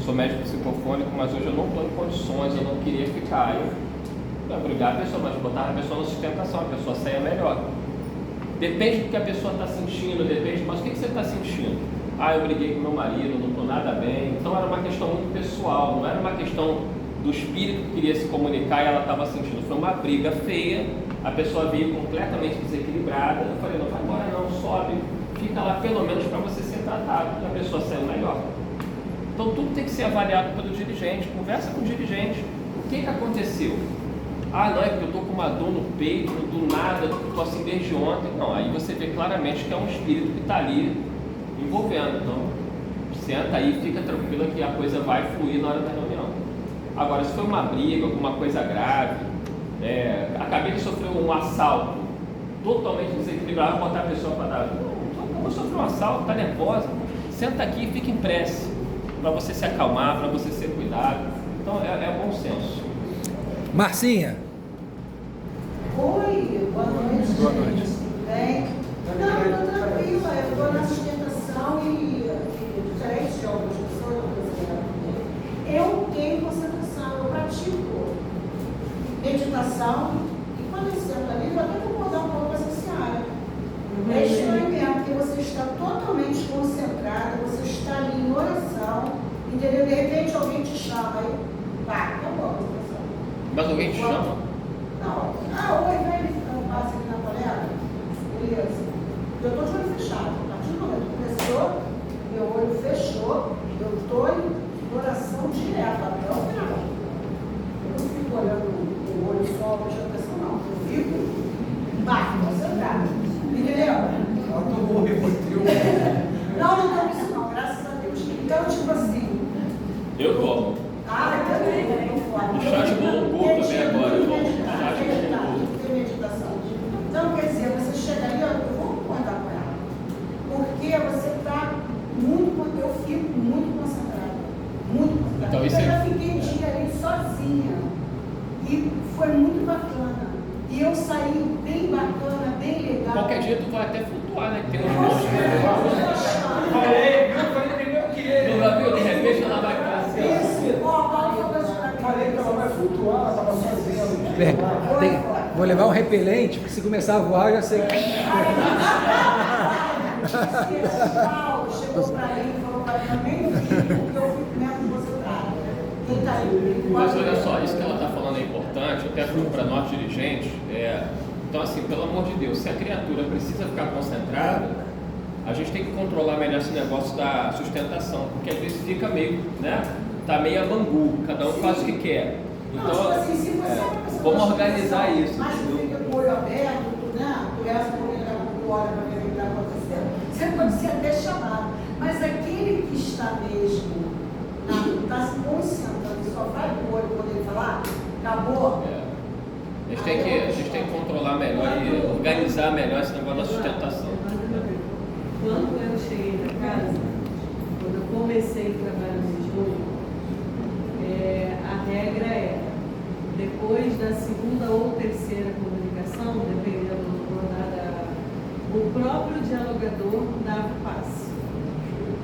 sou médico psicofônico, mas hoje eu não estou em condições, eu não queria ficar. Eu obrigado a pessoa, mas botar a pessoa na sustentação, a pessoa saia melhor. Depende do que a pessoa está sentindo, depende, mas o que você está sentindo? Eu briguei com meu marido, não estou nada bem. Então era uma questão muito pessoal, não era uma questão do espírito que queria se comunicar e ela estava sentindo. Foi uma briga feia, a pessoa veio completamente desequilibrada. Eu falei, não vai embora não, sobe, fica lá pelo menos para você ser tratado, que a pessoa saiu melhor. Então tudo tem que ser avaliado pelo dirigente, conversa com o dirigente. O que aconteceu? Não, é porque eu estou com uma dor no peito, do nada, estou assim desde ontem. Não, aí você vê claramente que é um espírito que está ali envolvendo. Então, senta aí, fica tranquila que a coisa vai fluir na hora da reunião. Agora, se foi uma briga, alguma coisa grave, acabei de sofrer um assalto, totalmente desequilibrado, botar a pessoa para dar. Não sofreu um assalto, está nervosa, senta aqui e fica em prece, para você se acalmar, para você ser cuidado. Então, é bom senso. Marcinha. Oi, boa noite. Boa noite. Tudo bem? Não, estou tranquila. Eu estou na sustentação e diferente de algumas pessoas, eu tenho concentração, eu pratico meditação e quando eu sento ali, eu até vou mudar um pouco essa seara. É estranho mesmo, porque você está totalmente concentrado, você está ali em oração, entendeu? De repente alguém te chama aí, acabou a concentração. Mas alguém te chama? Não. Oi, vem, passa aqui na coleta. Eu tomo. Ah, também, O chá de bolongu também agora, eu tomo. Chá de bolongu. Tem meditação. Então, quer dizer, você chega ali, eu vou concordar com ela. Porque você está muito, eu fico muito concentrada. Muito concentrada. Então, isso eu já fiquei um dia ali sozinha. E foi muito bacana. E eu saí bem bacana, bem legal. Qualquer dia tu vai até flutuar, né? Tem uns montes de Falei primeiro que ele. não, viu? De repente ela vai ficar assim. Isso. Ó, Paulo falou isso pra mim. Falei que ela vai flutuar, ela estava sozinha. Vou levar um repelente, porque se começar a voar, eu já sei. Paulo chegou pra mim e falou pra mim, eu nem vi, porque eu fico mesmo concentrada. Quem tá aí? Mas olha só, isso que ela está falando é importante, até para nós dirigentes. Então, assim, pelo amor de Deus, se a criatura precisa ficar concentrada, a gente tem que controlar melhor esse negócio da sustentação, porque às vezes fica meio, né? Tá meio a bangu, cada um faz o que quer. Então, vamos organizar isso. Mas tu fica com o olho aberto, tu essa tu olha para ver o que está acontecendo. Você pode ser até chamado, mas aquele que está mesmo, está se concentrando, só vai com o olho quando ele falar, acabou. A gente tem que controlar melhor e organizar melhor esse negócio da sustentação. Quando eu cheguei na casa, quando eu comecei a trabalhar no mediúnico, a regra era, depois da segunda ou terceira comunicação, dependendo do andar, o próprio dialogador dava passe.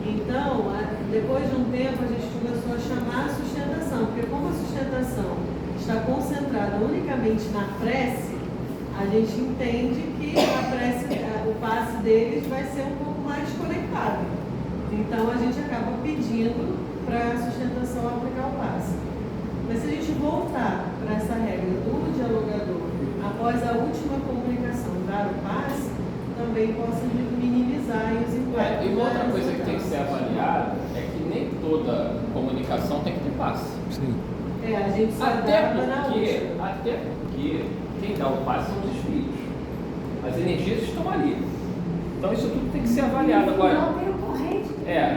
Então, depois de um tempo, a gente começou a chamar a sustentação, porque como a sustentação está concentrada unicamente na prece, a gente entende que a prece, o passe deles vai ser um pouco mais conectado. Então a gente acaba pedindo para a sustentação aplicar o passe. Mas se a gente voltar para essa regra do dialogador, após a última comunicação dar o passe, também possa minimizar os impactos. E uma outra coisa que tem que ser avaliada é que nem toda comunicação tem que ter passe. Sim. A gente só dá na última. Até porque quem dá o passe são os espíritos. As energias estão ali. Então isso tudo tem que ser avaliado.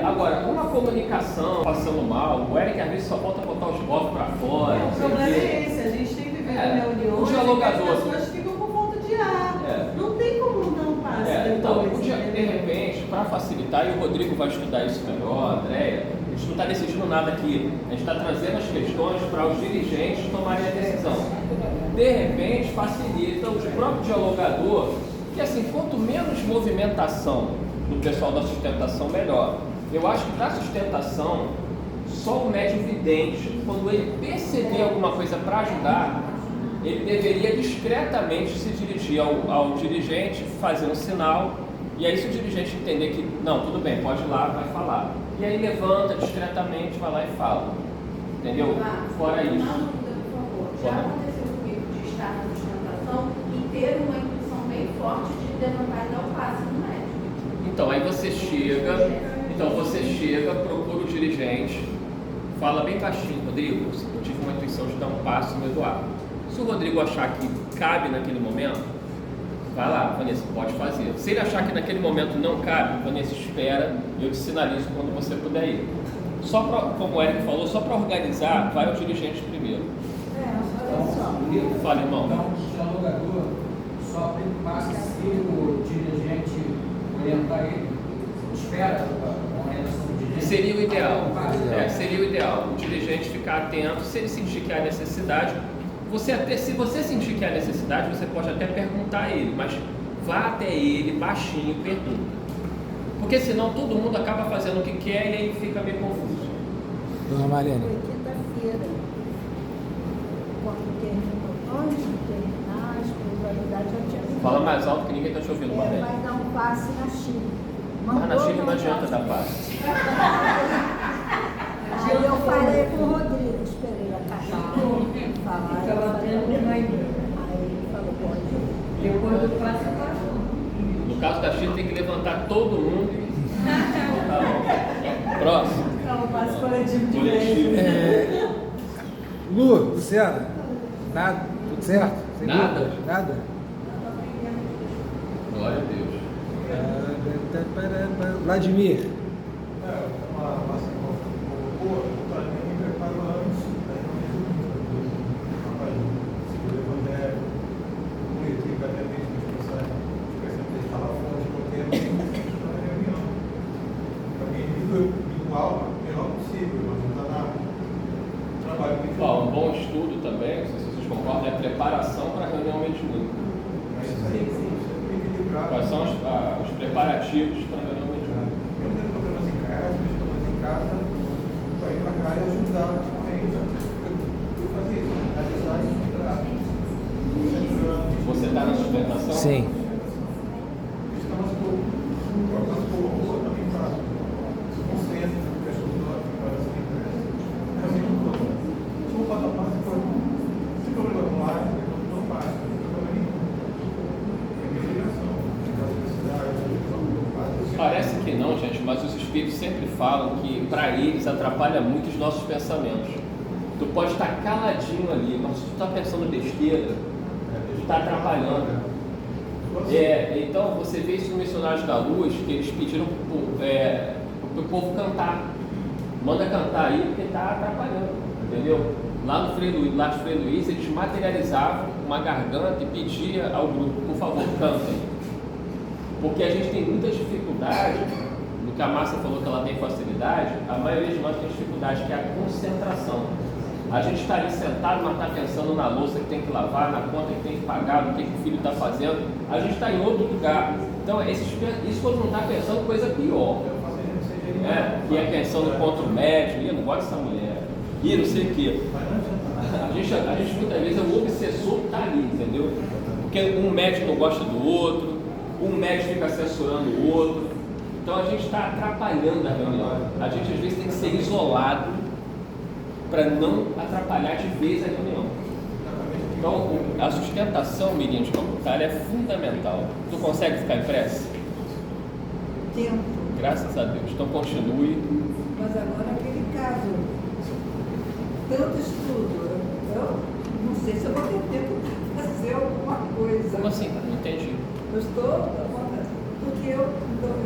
Agora, uma comunicação passando mal, o Eric às vezes só volta a botar os golpes para fora. O problema é esse, a gente tem vivido reuniões e as pessoas ficam com falta de ar. Não tem como não passar depois. Então, de repente, para facilitar, e o Rodrigo vai estudar isso melhor, a Andréia, a gente não está decidindo nada aqui, a gente está trazendo as questões para os dirigentes tomarem a decisão. De repente, facilita o próprio dialogador, que assim, quanto menos movimentação do pessoal da sustentação, melhor. Eu acho que para a sustentação, só o médium vidente, quando ele perceber alguma coisa para ajudar, ele deveria discretamente se dirigir ao dirigente, fazer um sinal, e aí se o dirigente entender que, não, tudo bem, pode ir lá, vai falar. E aí levanta discretamente, vai lá e fala. Entendeu? Fora isso. Uma dúvida, por favor. Já aconteceu comigo de estar na sustentação e ter uma intuição bem forte de levantar e dar o passe no médico. Então, aí você chega, procura o dirigente, fala bem baixinho, Rodrigo, eu tive uma intuição de dar um passo no Eduardo. Se o Rodrigo achar que cabe naquele momento, vai lá, Vanessa, pode fazer. Se ele achar que naquele momento não cabe, Vanessa, espera, eu te sinalizo quando você puder ir. Só para, como o Eric falou, só para organizar, vai ao dirigente primeiro. Olha só. Fala, irmão. Então, o dialogador só aplica o passe se o dirigente orientar ele. Espera a orientação do dirigente. Seria o ideal. Seria o ideal. O dirigente ficar atento, se ele sentir que há necessidade. Se você sentir que há necessidade, você pode até perguntar a ele, mas vá até ele, baixinho, e pergunta. Porque senão todo mundo acaba fazendo o que quer e aí fica meio confuso. Dona Mariana. Foi quinta-feira, quando terminou, antes de terminar, a espiritualidade já tinha me Fala mais alto que ninguém está te ouvindo, Mariana. vai dar um passe na Chile. Mas na Chile não adianta dar passe. Aí eu falei com o Rodrigo, esperei acabar, falar. Aí ele falou, pode. Depois do passo, passou. No caso da Chile tem que levantar todo mundo. Tá bom. Próximo. Não, o passe coletivo de médico. Lu, Luciana, nada, tudo certo? Sem Nada? dúvidas? Nada? Glória a Deus. Vladimir. Uma colocou, para mim, Ó, um bom estudo também, não sei se vocês concordam, é preparação para a reunião mediúnica. Quais são os preparativos para a reunião mediúnica? Eu tenho problemas em casa, para ir para cá e ajudar também. Eu fazia isso, ajudar e ajudar. Você está na sustentação? Sim. Estamos por também para o consenso, para as pessoas, para as empresas. Realmente não estou. Se eu falar mais, se problema com lá, não faz, não tem problema nenhum. É minha ligação, caso necessidade, Parece que não, gente, mas os espíritos sempre falam que para eles atrapalha muito os nossos pensamentos. Tu pode estar caladinho ali, mas se tu está pensando besteira, tu está atrapalhando. Então você vê isso no Missionários da Luz, que eles pediram para o povo cantar. Manda cantar aí porque está atrapalhando, entendeu? Lá no Frei Luiz, eles materializavam uma garganta e pedia ao grupo, por favor, cantem. Porque a gente tem muita dificuldade, no que a Márcia falou que ela tem facilidade, a maioria de nós tem dificuldade, que é a concentração. A gente está ali sentado, mas está pensando na louça que tem que lavar, na conta que tem que pagar, no que o filho está fazendo. A gente está em outro lugar. Então, isso quando não está pensando, coisa pior. E é pensando contra o médico, eu não gosto dessa mulher, e não sei o quê. A gente muitas vezes é o obsessor que está ali, entendeu? Porque um médico não gosta do outro, um médico fica censurando o outro. Então a gente está atrapalhando a reunião. A gente às vezes tem que ser isolado para não atrapalhar de vez a reunião. Então a sustentação, meninos, comunitária é fundamental. Tu consegue ficar em prece? Tento. Graças a Deus. Então continue. Mas agora aquele caso, tanto estudo, eu não sei se eu vou ter tempo de fazer alguma coisa. Como assim? Não entendi. Eu estou, porque eu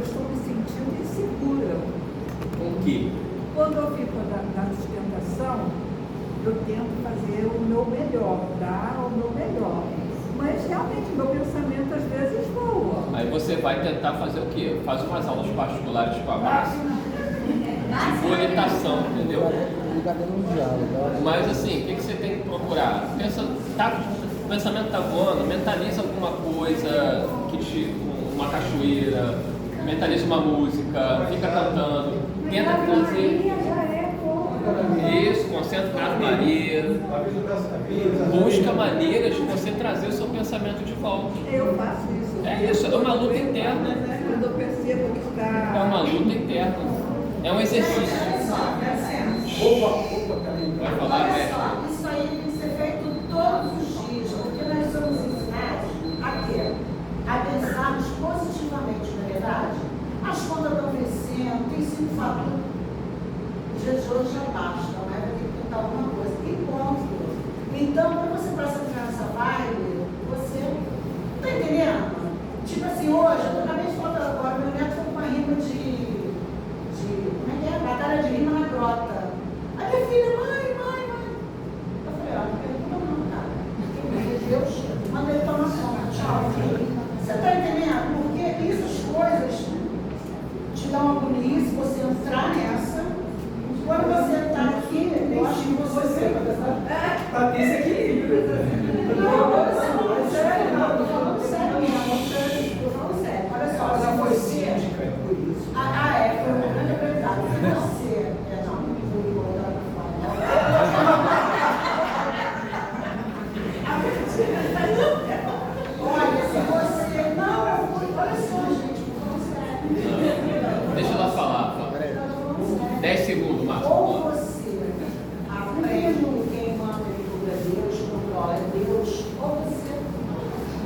estou me sentindo insegura. Com o quê? Quando eu fico na sustentação, eu tento fazer o meu melhor, dar o meu melhor. Mas realmente meu pensamento às vezes voa. Aí você vai tentar fazer o quê? Faz umas aulas particulares com a Márcia de volitação, entendeu? Mas assim, o que você tem que procurar? O pensamento está voando, mentaliza alguma coisa, uma cachoeira, mentaliza uma música, fica cantando, tenta trazer. Isso, concentra na Ave Maria. Busca maneiras de você trazer o seu pensamento de volta. Eu faço isso. É isso, é uma luta interna. Quando eu percebo que está. É uma luta interna. É um exercício. Vai falar, olha só, isso aí tem que ser feito todos os dias, porque nós somos ensinados a quê? A pensarmos positivamente, não é verdade? As contas estão vencendo, tem 5 faturas. Jesus já basta, não é? Vai ter que tentar alguma coisa. E ponto. Então, para você passar nessa vibe, você está entendendo? Tipo assim, hoje, eu acabei de falar agora, meu neto foi com uma rima de. Como é que é? Batalha de rima na grota. Aí minha filha, mãe. Eu falei, ó, não pergunta não, cara. Deus manda ele tomar sono. Tchau. Você está entendendo? Porque essas coisas te dão uma agonia se você entrar nessa. Quando você está aqui, eu acho que você Para ter esse equilíbrio. Não, sério, não, estou falando sério mesmo. Estou falando sério. Olha só, Ela se foi você. síndica, é por isso. Foi uma grande aprendizado. Se você. Não vou botar para olha, se você. Não, eu fui. Olha só, gente, estou falando sério. Deixa ela falar. 10 segundos, Márcio. Ou você aprende quem manda em tudo é Deus, controla é Deus, ou você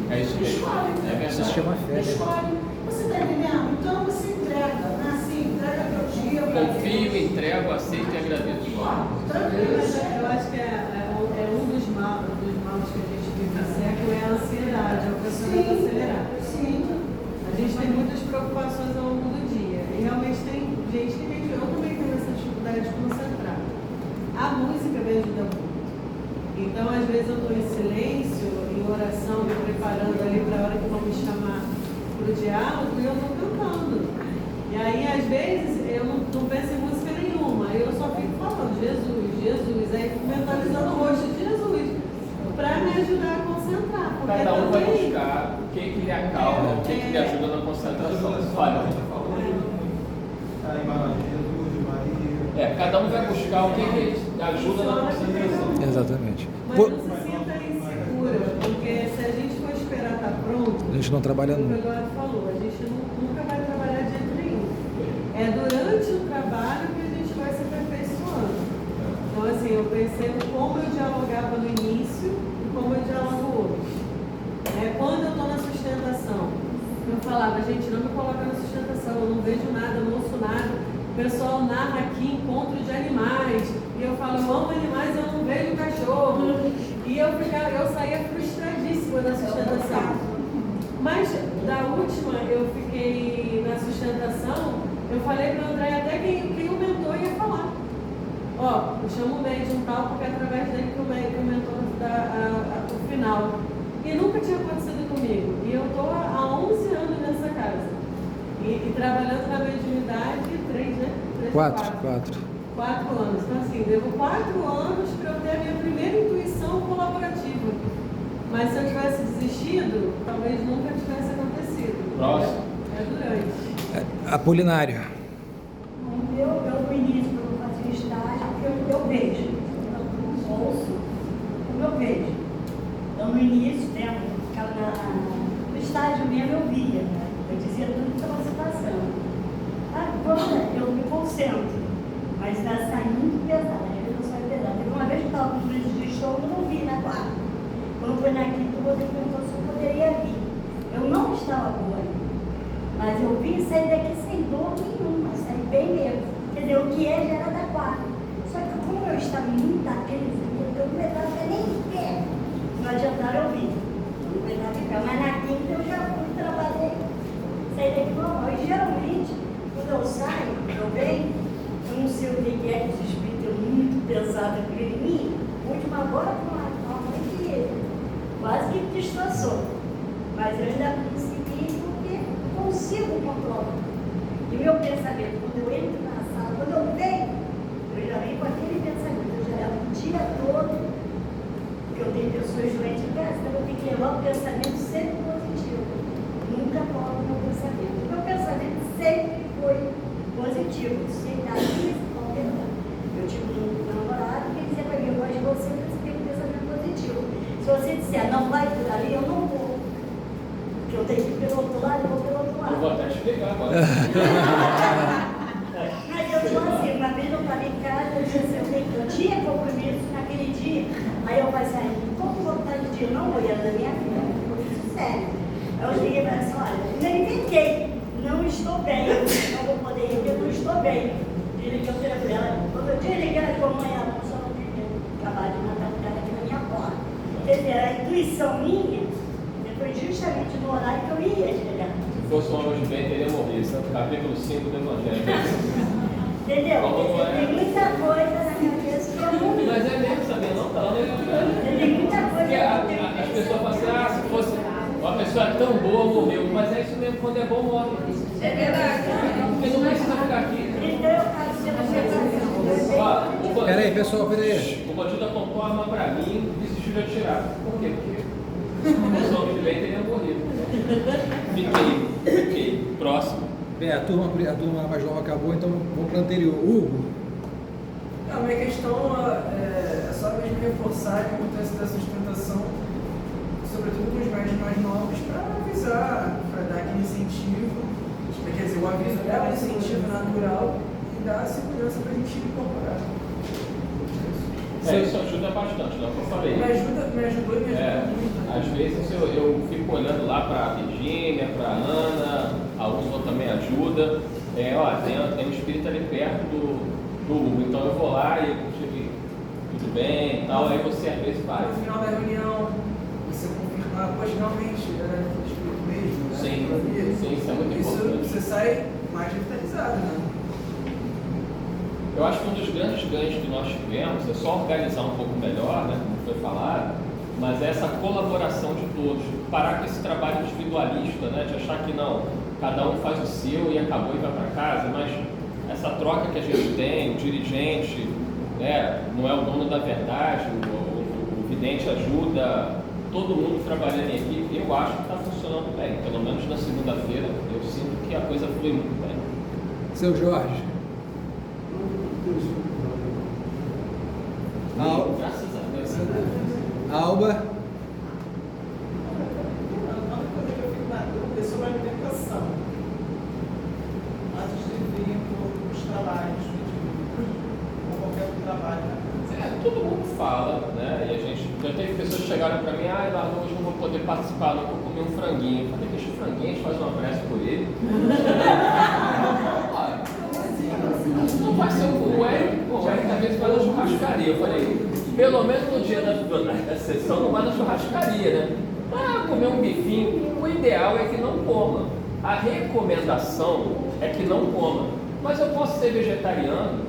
É isso mesmo. escolhe. É verdade. Sistema fé. Escolhe. Você está entendendo? Então você entrega, não é assim? Entrega teu dia. Confio, entrego, aceito e agradeço. Tranquilo. Eu acho que é um dos maus que a gente vive no século é a ansiedade, é o pensamento acelerado. Sim. A gente tem muitas preocupações ao longo do dia. E realmente tem gente que tem. Eu também tenho essa dificuldade de concentrar. A música me ajuda muito. Então, às vezes, eu estou em silêncio, em oração, me preparando ali para a hora que vão me chamar para o diálogo e eu estou cantando. E aí, às vezes, eu não penso em música nenhuma. Eu só fico falando Jesus. Aí fico mentalizando Cada um vai buscar o que lhe acalma, o que lhe ajuda na concentração. Olha, cada um vai buscar o que lhe ajuda na concentração. Exatamente. Mas não se sinta insegura, porque se a gente for esperar estar pronto, A gente não trabalha como o nunca. Eduardo falou, a gente nunca vai trabalhar de jeito nenhum. É durante o trabalho que a gente vai se aperfeiçoando. Então, assim, eu percebo como eu dialogava no início e como eu dialogo hoje. Quando eu estou na sustentação, eu falava, gente, não me coloca na sustentação, eu não vejo nada, não ouço nada. O pessoal narra aqui encontro de animais, e eu falo, eu amo animais, eu não vejo cachorro. E eu saía frustradíssima da sustentação. Mas da última, eu fiquei na sustentação, eu falei para o André até quem o mentor ia falar. Ó, eu chamo o médium tal, porque é através dele que o mentor dá o final. E nunca tinha acontecido comigo. E eu estou há 11 anos nessa casa. E trabalhando na mediunidade, 4 anos. Então, assim, devo 4 anos para eu ter a minha primeira intuição colaborativa. Mas se eu tivesse desistido, talvez nunca tivesse acontecido. Próximo. É durante. Apolinário. Eu no início, quando eu fazia estágio, eu vejo. Eu ouço, como eu vejo. Então, no início, né, no estágio mesmo, eu via. Né? Eu dizia tudo que estava se passando. Agora, eu me concentro. Mas vai sair muito pesado, né? Eu não saio pesado. Teve uma vez que eu estava com crise de estômago, eu não vi na quarta. Quando foi na quinta, você perguntou se eu poderia vir. Eu não estava boa ainda. Mas eu vim e saí daqui sem dor nenhuma, saí bem mesmo. Quer dizer, o que já era da quarta. Só que como eu estava em muita crise, eu não estava nem de pé. Não adiantava eu vir. Eu não estava de pé. Mas na quinta eu já fui, trabalhei. Saí daqui normal. E geralmente, quando eu saio, eu venho, eu não sei o que é que os espíritos é muito pesado aqui em mim. O último agora com uma mãe que quase que destroçou. Mas eu ainda consegui porque consigo controlar. E o meu pensamento, quando eu entro na sala, quando eu venho, eu já venho com aquele pensamento. Eu já levo o dia todo, porque eu tenho pessoas doentes em casa, então eu tenho que levar o pensamento sempre positivo. Nunca colo o meu pensamento. O meu pensamento sempre foi positivo, sem dar principal verdade. Eu tive um namorado que dizia para mim, eu gosto de você, mas você tem um pensamento positivo. Se você disser, não vai por ali, eu não vou. Porque eu tenho que ir pelo outro lado, eu vou pelo outro lado. Eu vou até te pegar agora. Mas eu sou assim, uma vez eu estava em casa, eu disse assim, eu tinha compromisso naquele dia, aí eu falei assim, estou com vontade de ir, não vou ir na minha vida, eu fiz sério. Aí eu cheguei e falei assim, olha, eu inventei, não estou bem, não vou poder ir, eu não estou bem. Desliguei o telefone dela, quando eu desliguei, ela falou, amanhã não só não tem acabar de matar um cara aqui na minha porta. Quer dizer, a intuição minha foi justamente no horário que eu ia chegar. Se fosse um homem de bem, teria morrido. Capítulo 5 do Evangelho. Entendeu? Tem muita coisa na minha cabeça que eu não... Mas é mesmo, sabia? Não tá. Tem muita coisa que eu tenho. As pessoas falam assim, se fosse uma pessoa tão boa, morreu. Mas é isso mesmo, quando é bom, morre. É verdade. Porque não precisa ficar aqui. Então eu faço sempre. Peraí, pessoal, peraí. O Matilda apontou a arma pra mim e desistiu de atirar. Por quê? Porque o homem de bem teria morrido. Fiquei. Próximo. Bem, a turma mais nova acabou, então vamos para o anterior. Hugo. Não, a minha questão é só mesmo reforçar a importância da sustentação, sobretudo com os médios mais novos, para avisar, para dar aquele incentivo. Quer dizer, o aviso é um incentivo natural e dá a segurança para a gente incorporar. Isso ajuda bastante, não é o que eu falei. Me ajudou muito. Às vezes eu fico olhando lá para a Virgínia, para a Ana, a Úrsula também ajuda. Tem um espírito ali perto do Hugo, então eu vou lá e tudo bem e tal, aí você às vezes vai. No final da reunião, você confirma, pois realmente era o espírito mesmo. Sim, isso é muito importante. Você sai mais revitalizado, né? Eu acho que um dos grandes ganhos que nós tivemos é só organizar um pouco melhor, né, como foi falado, mas é essa colaboração de todos, parar com esse trabalho individualista, né, de achar que não, cada um faz o seu e acabou e vai para casa, mas essa troca que a gente tem, o dirigente, né, não é o dono da verdade, o vidente ajuda todo mundo trabalhando em equipe, eu acho que está funcionando bem. Pelo menos na segunda-feira, eu sinto que a coisa flui muito bem. Seu Jorge. Graças a Deus. Alba. A única coisa que eu fico na dúvida é sobre a alimentação. Antes de vir para os trabalhos, ou qualquer outro trabalho, né? Todo mundo fala, né? E a gente já teve pessoas que chegaram para mim, Eduardo, hoje não vou poder participar, não vou comer um franguinho. Eu falei, deixa o franguinho, a gente faz uma prece por ele. Não vai ser o Eric às vezes vai na churrascaria. Eu falei, pelo menos no dia da sessão não vai na churrascaria, né? Comer um bifinho, o ideal é que não coma. A recomendação é que não coma. Mas eu posso ser vegetariano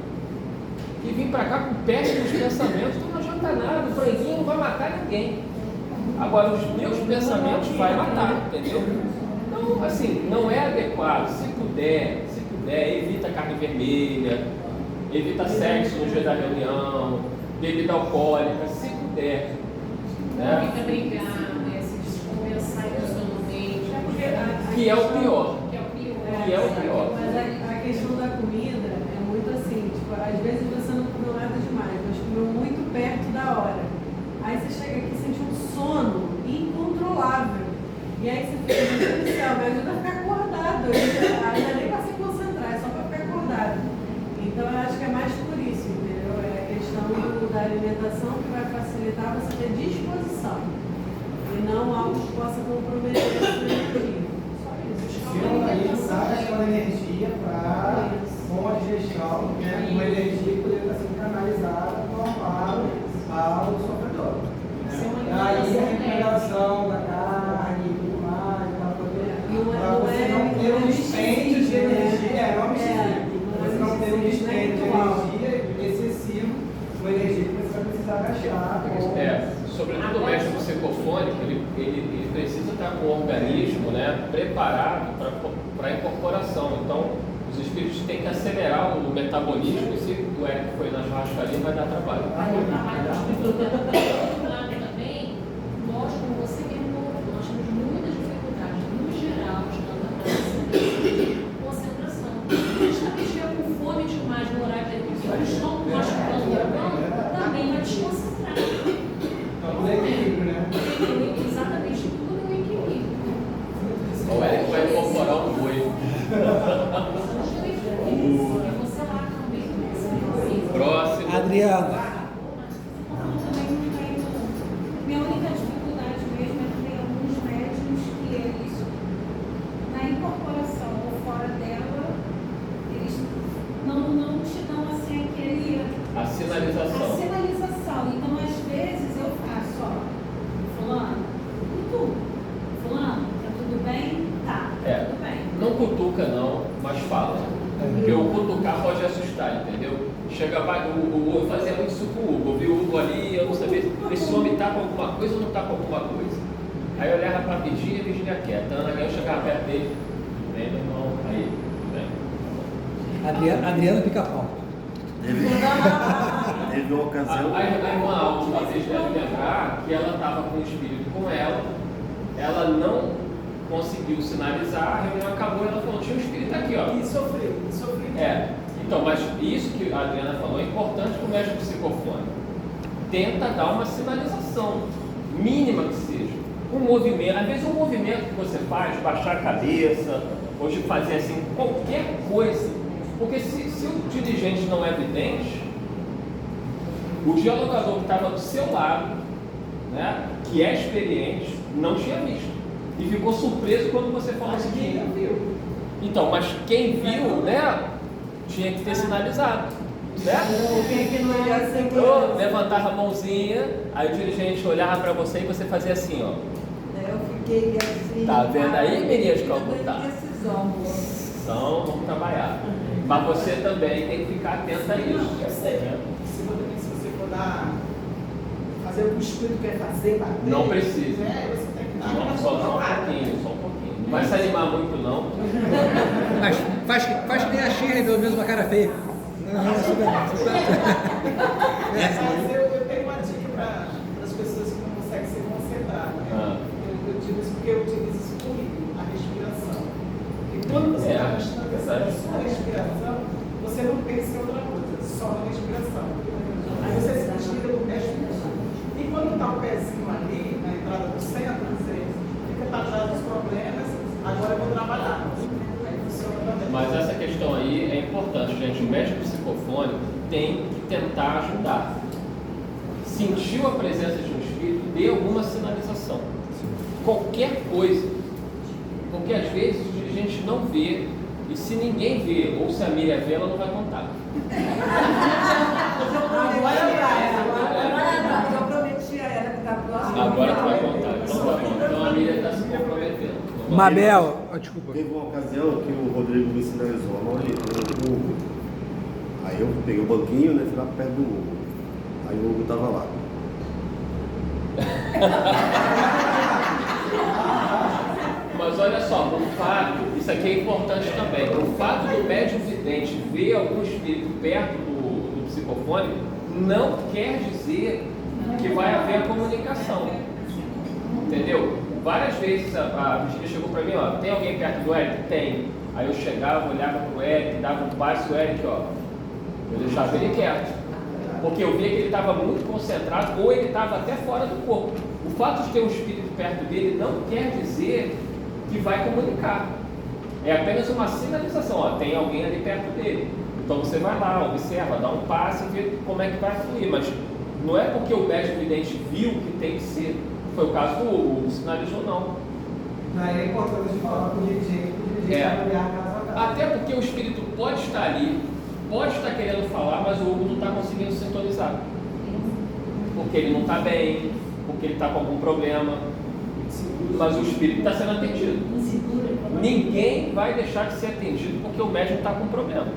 e vim para cá com péssimos pensamentos, então não adianta nada, o franguinho não vai matar ninguém. Agora, os meus pensamentos vai matar, entendeu? Então, assim, não é adequado. Se puder, evita carne vermelha, evita sexo no dia da reunião, bebida alcoólica, se puder. Não fica brigado, né? Se descompensar emocionalmente. Que é o pior. Que é o pior. Mas a questão da comida é muito assim, tipo, às vezes você não comeu nada demais, mas comeu muito perto da hora. Aí você chega aqui e sente um sono incontrolável. E aí você fica, meu Deus do céu, me ajuda a ficar acordado. Ainda nem para se concentrar, é só para ficar acordado. Então eu acho que é mais por isso, entendeu? É a questão da alimentação que vai facilitar você ter disposição. E não algo que possa comprometer a sua energia. Só isso. Aí usar aquela energia para, com a digestão, né, uma energia que poderia estar sendo canalizada para o amparo ao sofredor. Aí a recuperação da carne e tudo mais, para você não ter um dispêndio de energia, você não ter um dispêndio de energia excessivo, uma energia que você vai precisar gastar. Sobretudo o médico psicofônico, ele precisa estar com o organismo, né, preparado para a incorporação. Então, os espíritos têm que acelerar o metabolismo, e se o Eric foi na churrascaria, vai dar trabalho. Também, nós, como você mesmo colocou, nós temos muitas dificuldades, no geral, de concentração. Se estiver com fome demais no horário de refeição, estão machucando o órgão, também vai desconcentrar. O equilíbrio, né? Exatamente, tudo no equilíbrio. O Eric vai incorporar um boi. Próximo. Adriana. Minha única dificuldade mesmo é que tem alguns médicos que eles, na incorporação ou fora dela, eles não te dão assim aquele... A sinalização. A sinalização. Então, às vezes, eu faço, ó, fulano, e tu? Fulano, tá tudo bem? Tá tudo bem. Não cutuca não, mas fala. Porque o cutucar pode assustar, entendeu? Chega, eu fazia muito isso com o Hugo, eu vi o Hugo ali, eu não sabia se esse homem tá com alguma coisa ou não tá com alguma coisa. Aí eu olhava para a Virgínia quieta, aí eu chegava perto dele, bem, meu irmão, aí, tudo bem. Adriana Pica-Pau. Teve uma ocasião. A irmã Alves, vocês devem lembrar que ela estava com o espírito com ela não conseguiu sinalizar, a reunião acabou, ela falou, tinha um espírito aqui, ó. E sofreu. Então, mas isso que a Adriana falou é importante para o médico psicofônico. Tenta dar uma sinalização, mínima que seja. Um movimento, às vezes um movimento que você faz, baixar a cabeça, ou de fazer assim, qualquer coisa. Porque se o dirigente não é vidente, o dialogador que estava do seu lado, né, que é experiente, não tinha visto. E ficou surpreso quando você falou assim, quem viu? Então, mas quem viu, né, tinha que ter sinalizado, certo? Ou levantava a mãozinha, aí o dirigente olhava para você e você fazia assim, ó. Eu fiquei assim. Tá vendo aí, menina de Calcutá? Decisão, vamos trabalhar. Mas você também tem que ficar atento a isso. Eu sei. Se você for fazer o que o espírito quer fazer, bater, não precisa. Você tem que dar só um pouquinho. Não vai se animar muito, não. Mas faz que nem a Xirra, pelo menos uma cara feia. Mas eu tenho uma dica para as pessoas que não conseguem se concentrar. onde o médico psicofônico tem que tentar ajudar. Sentiu a presença de um espírito, dê alguma sinalização. Qualquer coisa. Porque às vezes o dirigente não vê, e se ninguém vê, ou se a Miriam vê, ela não vai contar. Eu prometi a ela que da próxima. Agora tu vai contar. Então tá bom. Então a Miriam está se comprometendo. Mabel, desculpa. Teve uma ocasião que o Rodrigo me sinalizou, Mauri, o Hugo. Aí eu peguei o banquinho, né, fui lá perto do Hugo. Aí o Hugo tava lá. Mas olha só, o fato, isso aqui é importante também, o fato do médium vidente ver algum espírito perto do psicofônico não quer dizer que vai haver a comunicação. Entendeu? Várias vezes a Virginia chegou para mim, ó, tem alguém perto do Eric? Tem. Aí eu chegava, olhava pro Eric, dava um passo, o Eric, ó, eu deixava ele quieto. Porque eu via que ele estava muito concentrado ou ele estava até fora do corpo. O fato de ter um espírito perto dele não quer dizer que vai comunicar. É apenas uma sinalização, ó, tem alguém ali perto dele. Então você vai lá, observa, dá um passo e vê como é que vai fluir. Mas não é porque o médium vidente viu que tem que ser. Foi o caso do Hugo, sinalizou não. Aí é importante de falar com o dirigente avaliar caso a caso. Até porque o espírito pode estar ali, pode estar querendo falar, mas o Hugo não está conseguindo sintonizar. Porque ele não está bem, porque ele está com algum problema. Mas o espírito está sendo atendido. Ninguém vai deixar de ser atendido porque o médium está com problema.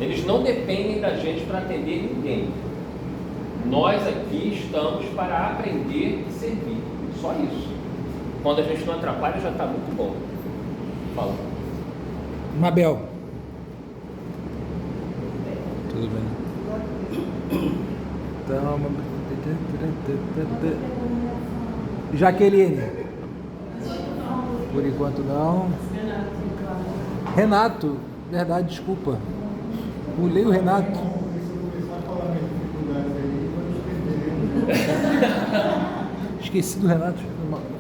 Eles não dependem da gente para atender ninguém. Nós aqui estamos para aprender e servir. Só isso. Quando a gente não atrapalha, já está muito bom. Fala. Mabel. Tudo bem. Então, Jaqueline. Por enquanto não. Renato. Verdade, desculpa. Pulei o Renato. Esqueci do Renato.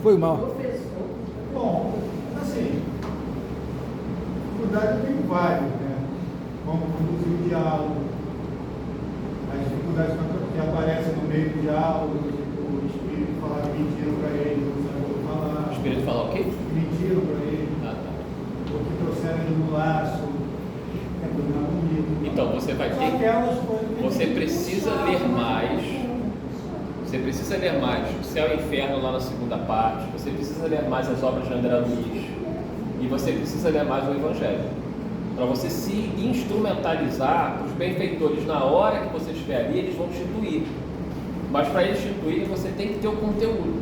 Foi mal. Bom, assim, dificuldade tem várias, né? Como conduzir o diálogo, as dificuldades que aparecem no meio do diálogo, o espírito falar mentiram para ele, não sabe falar. O espírito falar o quê? Mentiram para ele. Ah, tá. Ou que trouxeram ele no laço, dominar comigo. Então você vai ter. Você precisa ler mais. Você precisa ler mais O Céu e o Inferno lá na segunda parte. Você precisa ler mais as obras de André Luiz. E você precisa ler mais o Evangelho. Para você se instrumentalizar, os benfeitores, na hora que você estiver ali, eles vão te intuir. Mas para eles te intuírem, você tem que ter o conteúdo.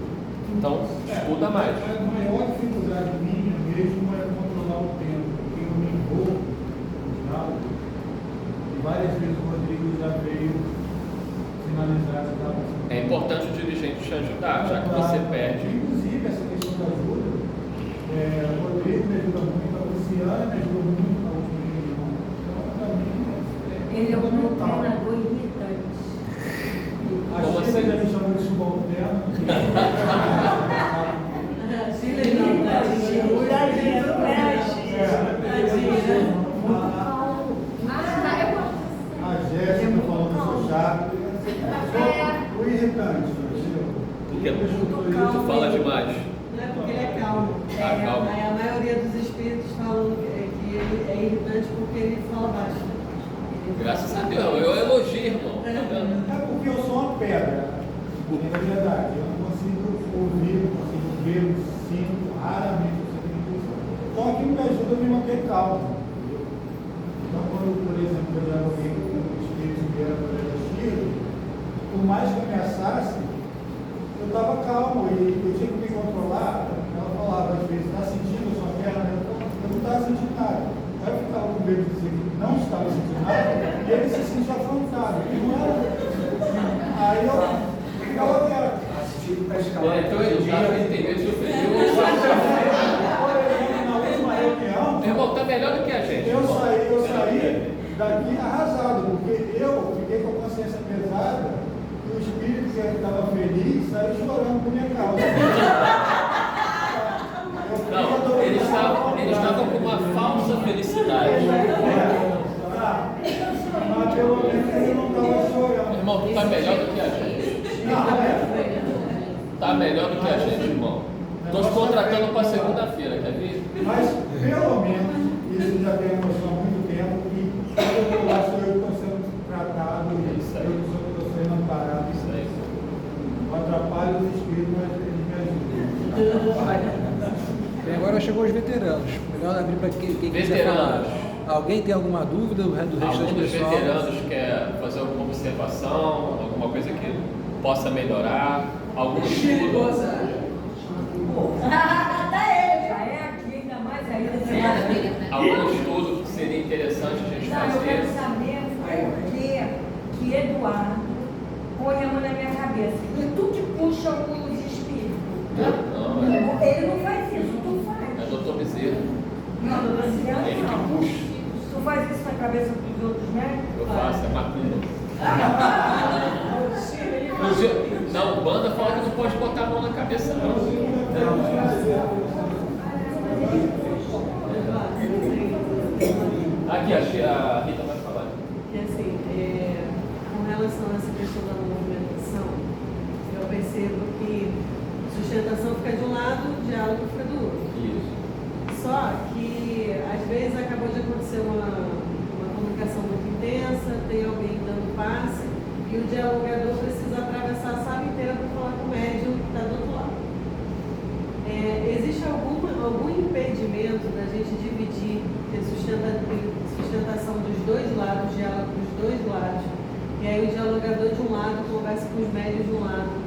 Então, estuda mais. A maior dificuldade minha mesmo é controlar o tempo, porque eu me envolvo no diálogo. E várias vezes o Rodrigo já veio finalizar essa etapa. É importante o dirigente te ajudar, já que você perde. Inclusive, essa questão da ajuda, o Rodrigo me ajuda muito, a Luciana me ajuda muito na última reunião. Então, para mim, ele é um treinador irritante. A Sheila já me chamou de subalterno. A Jéssica falou que eu sou chato. O irritante, Porque tu fala demais. Não é porque ele é calmo. Calmo. A maioria dos espíritos falam que ele é irritante porque ele fala baixo. Graças a Deus, eu elogio, irmão. Tá vendo? É porque eu sou uma pedra. É verdade. Eu não consigo ouvir, não consigo ver, não sinto, raramente eu sinto intuição. Então aquilo me ajuda a me manter calmo. Então quando, por exemplo, eu já ouvi o espírito que era para a Sheila, por mais que ameaçasse, eu estava calmo e eu tinha que me controlar. Ela falava às vezes, está sentindo a sua perna? Eu não estava sentindo nada. Aí eu ficava com medo de dizer que não estava sentindo nada e ele se sentia afrontado. E não era. Aí eu ficava quieto. Então ele já entendeu se ofendeu. Na última reunião, Irmão, tá melhor do que a gente. eu saí daqui arrasado, porque eu fiquei com a consciência pesada e o espírito que estava feliz saiu chorando por minha causa. Não, eles estavam com uma falsa felicidade. tá melhor do que a gente. Tá melhor do que a gente, irmão. Estou te contratando para segunda-feira, quer ver? Mas, pelo menos, isso já tem emoção há muito tempo e eu acho que eu estou sendo tratado, eu estou sendo amparado. Isso aí. Eu atrapalho os espíritos, mas eles me ajudam. Bem, agora chegou os veteranos. Melhor abrir para quem quiser falar. Alguém tem alguma dúvida do resto Algum do dos pessoal? veteranos quer fazer alguma observação, alguma coisa que possa melhorar, algum estudo? Até ele já é aqui, ainda mais ainda. Algum estudo que seria interessante a gente Não, eu quero fazer? saber por que Eduardo põe a mão na minha cabeça. E tu que puxa os espíritos. Não, Ele não faz isso, tu faz. é Dr. Bezerra. Não, Ele que puxa. Tu faz isso na cabeça dos outros médicos? Eu faço, é macumba. Não, banda fala que não pode botar a mão na cabeça, não. Aqui, a Rita vai falar. E assim, com relação a essa questão da movimentação, eu percebo que sustentação fica de um lado, diálogo fica do outro. Isso. Só que, às vezes, acabou de acontecer uma comunicação muito intensa, tem alguém dando passe, e o dialogador precisa atravessar a sala inteira para falar com o médium que está do outro lado. Existe algum impedimento da gente dividir a sustentação dos dois lados, diálogo dos dois lados, e aí o dialogador de um lado conversa com os médios de um lado,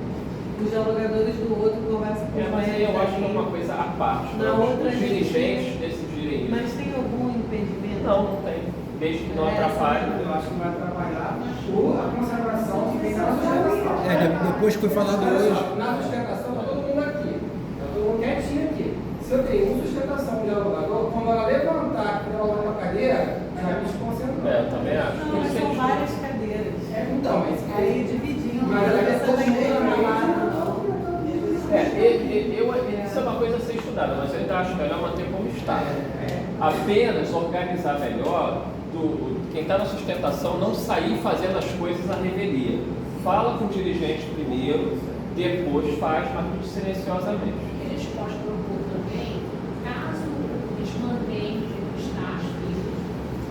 os dialogadores do outro conversam com os Mas aí médios eu acho que é daqui. uma coisa à parte. Na outra Os dirigentes decidirem isso. Mas tem algum impedimento? Não tem. Desde que não atrapalhe. Eu acho que vai atrapalhar a conservação que vem na sustentação. Depois que foi falado hoje. Na sustentação, está todo mundo aqui. Está todo mundo quietinho aqui. Se eu tenho uma sustentação de dialogador, quando ela levantar e ela vai para a cadeira, já me desconcentrou. Eu também acho. Não, mas são várias cadeiras. Então, mas aí dividindo, mas ela cabeça todo da mundo igreja na lá. Isso é uma coisa a ser estudada, mas eu ainda acho melhor manter como está. Apenas organizar melhor quem está na sustentação não sair fazendo as coisas à revelia. Fala com o dirigente primeiro, depois faz, mas muito silenciosamente. Eles podem propor também, caso eles mantenham o estágio físico,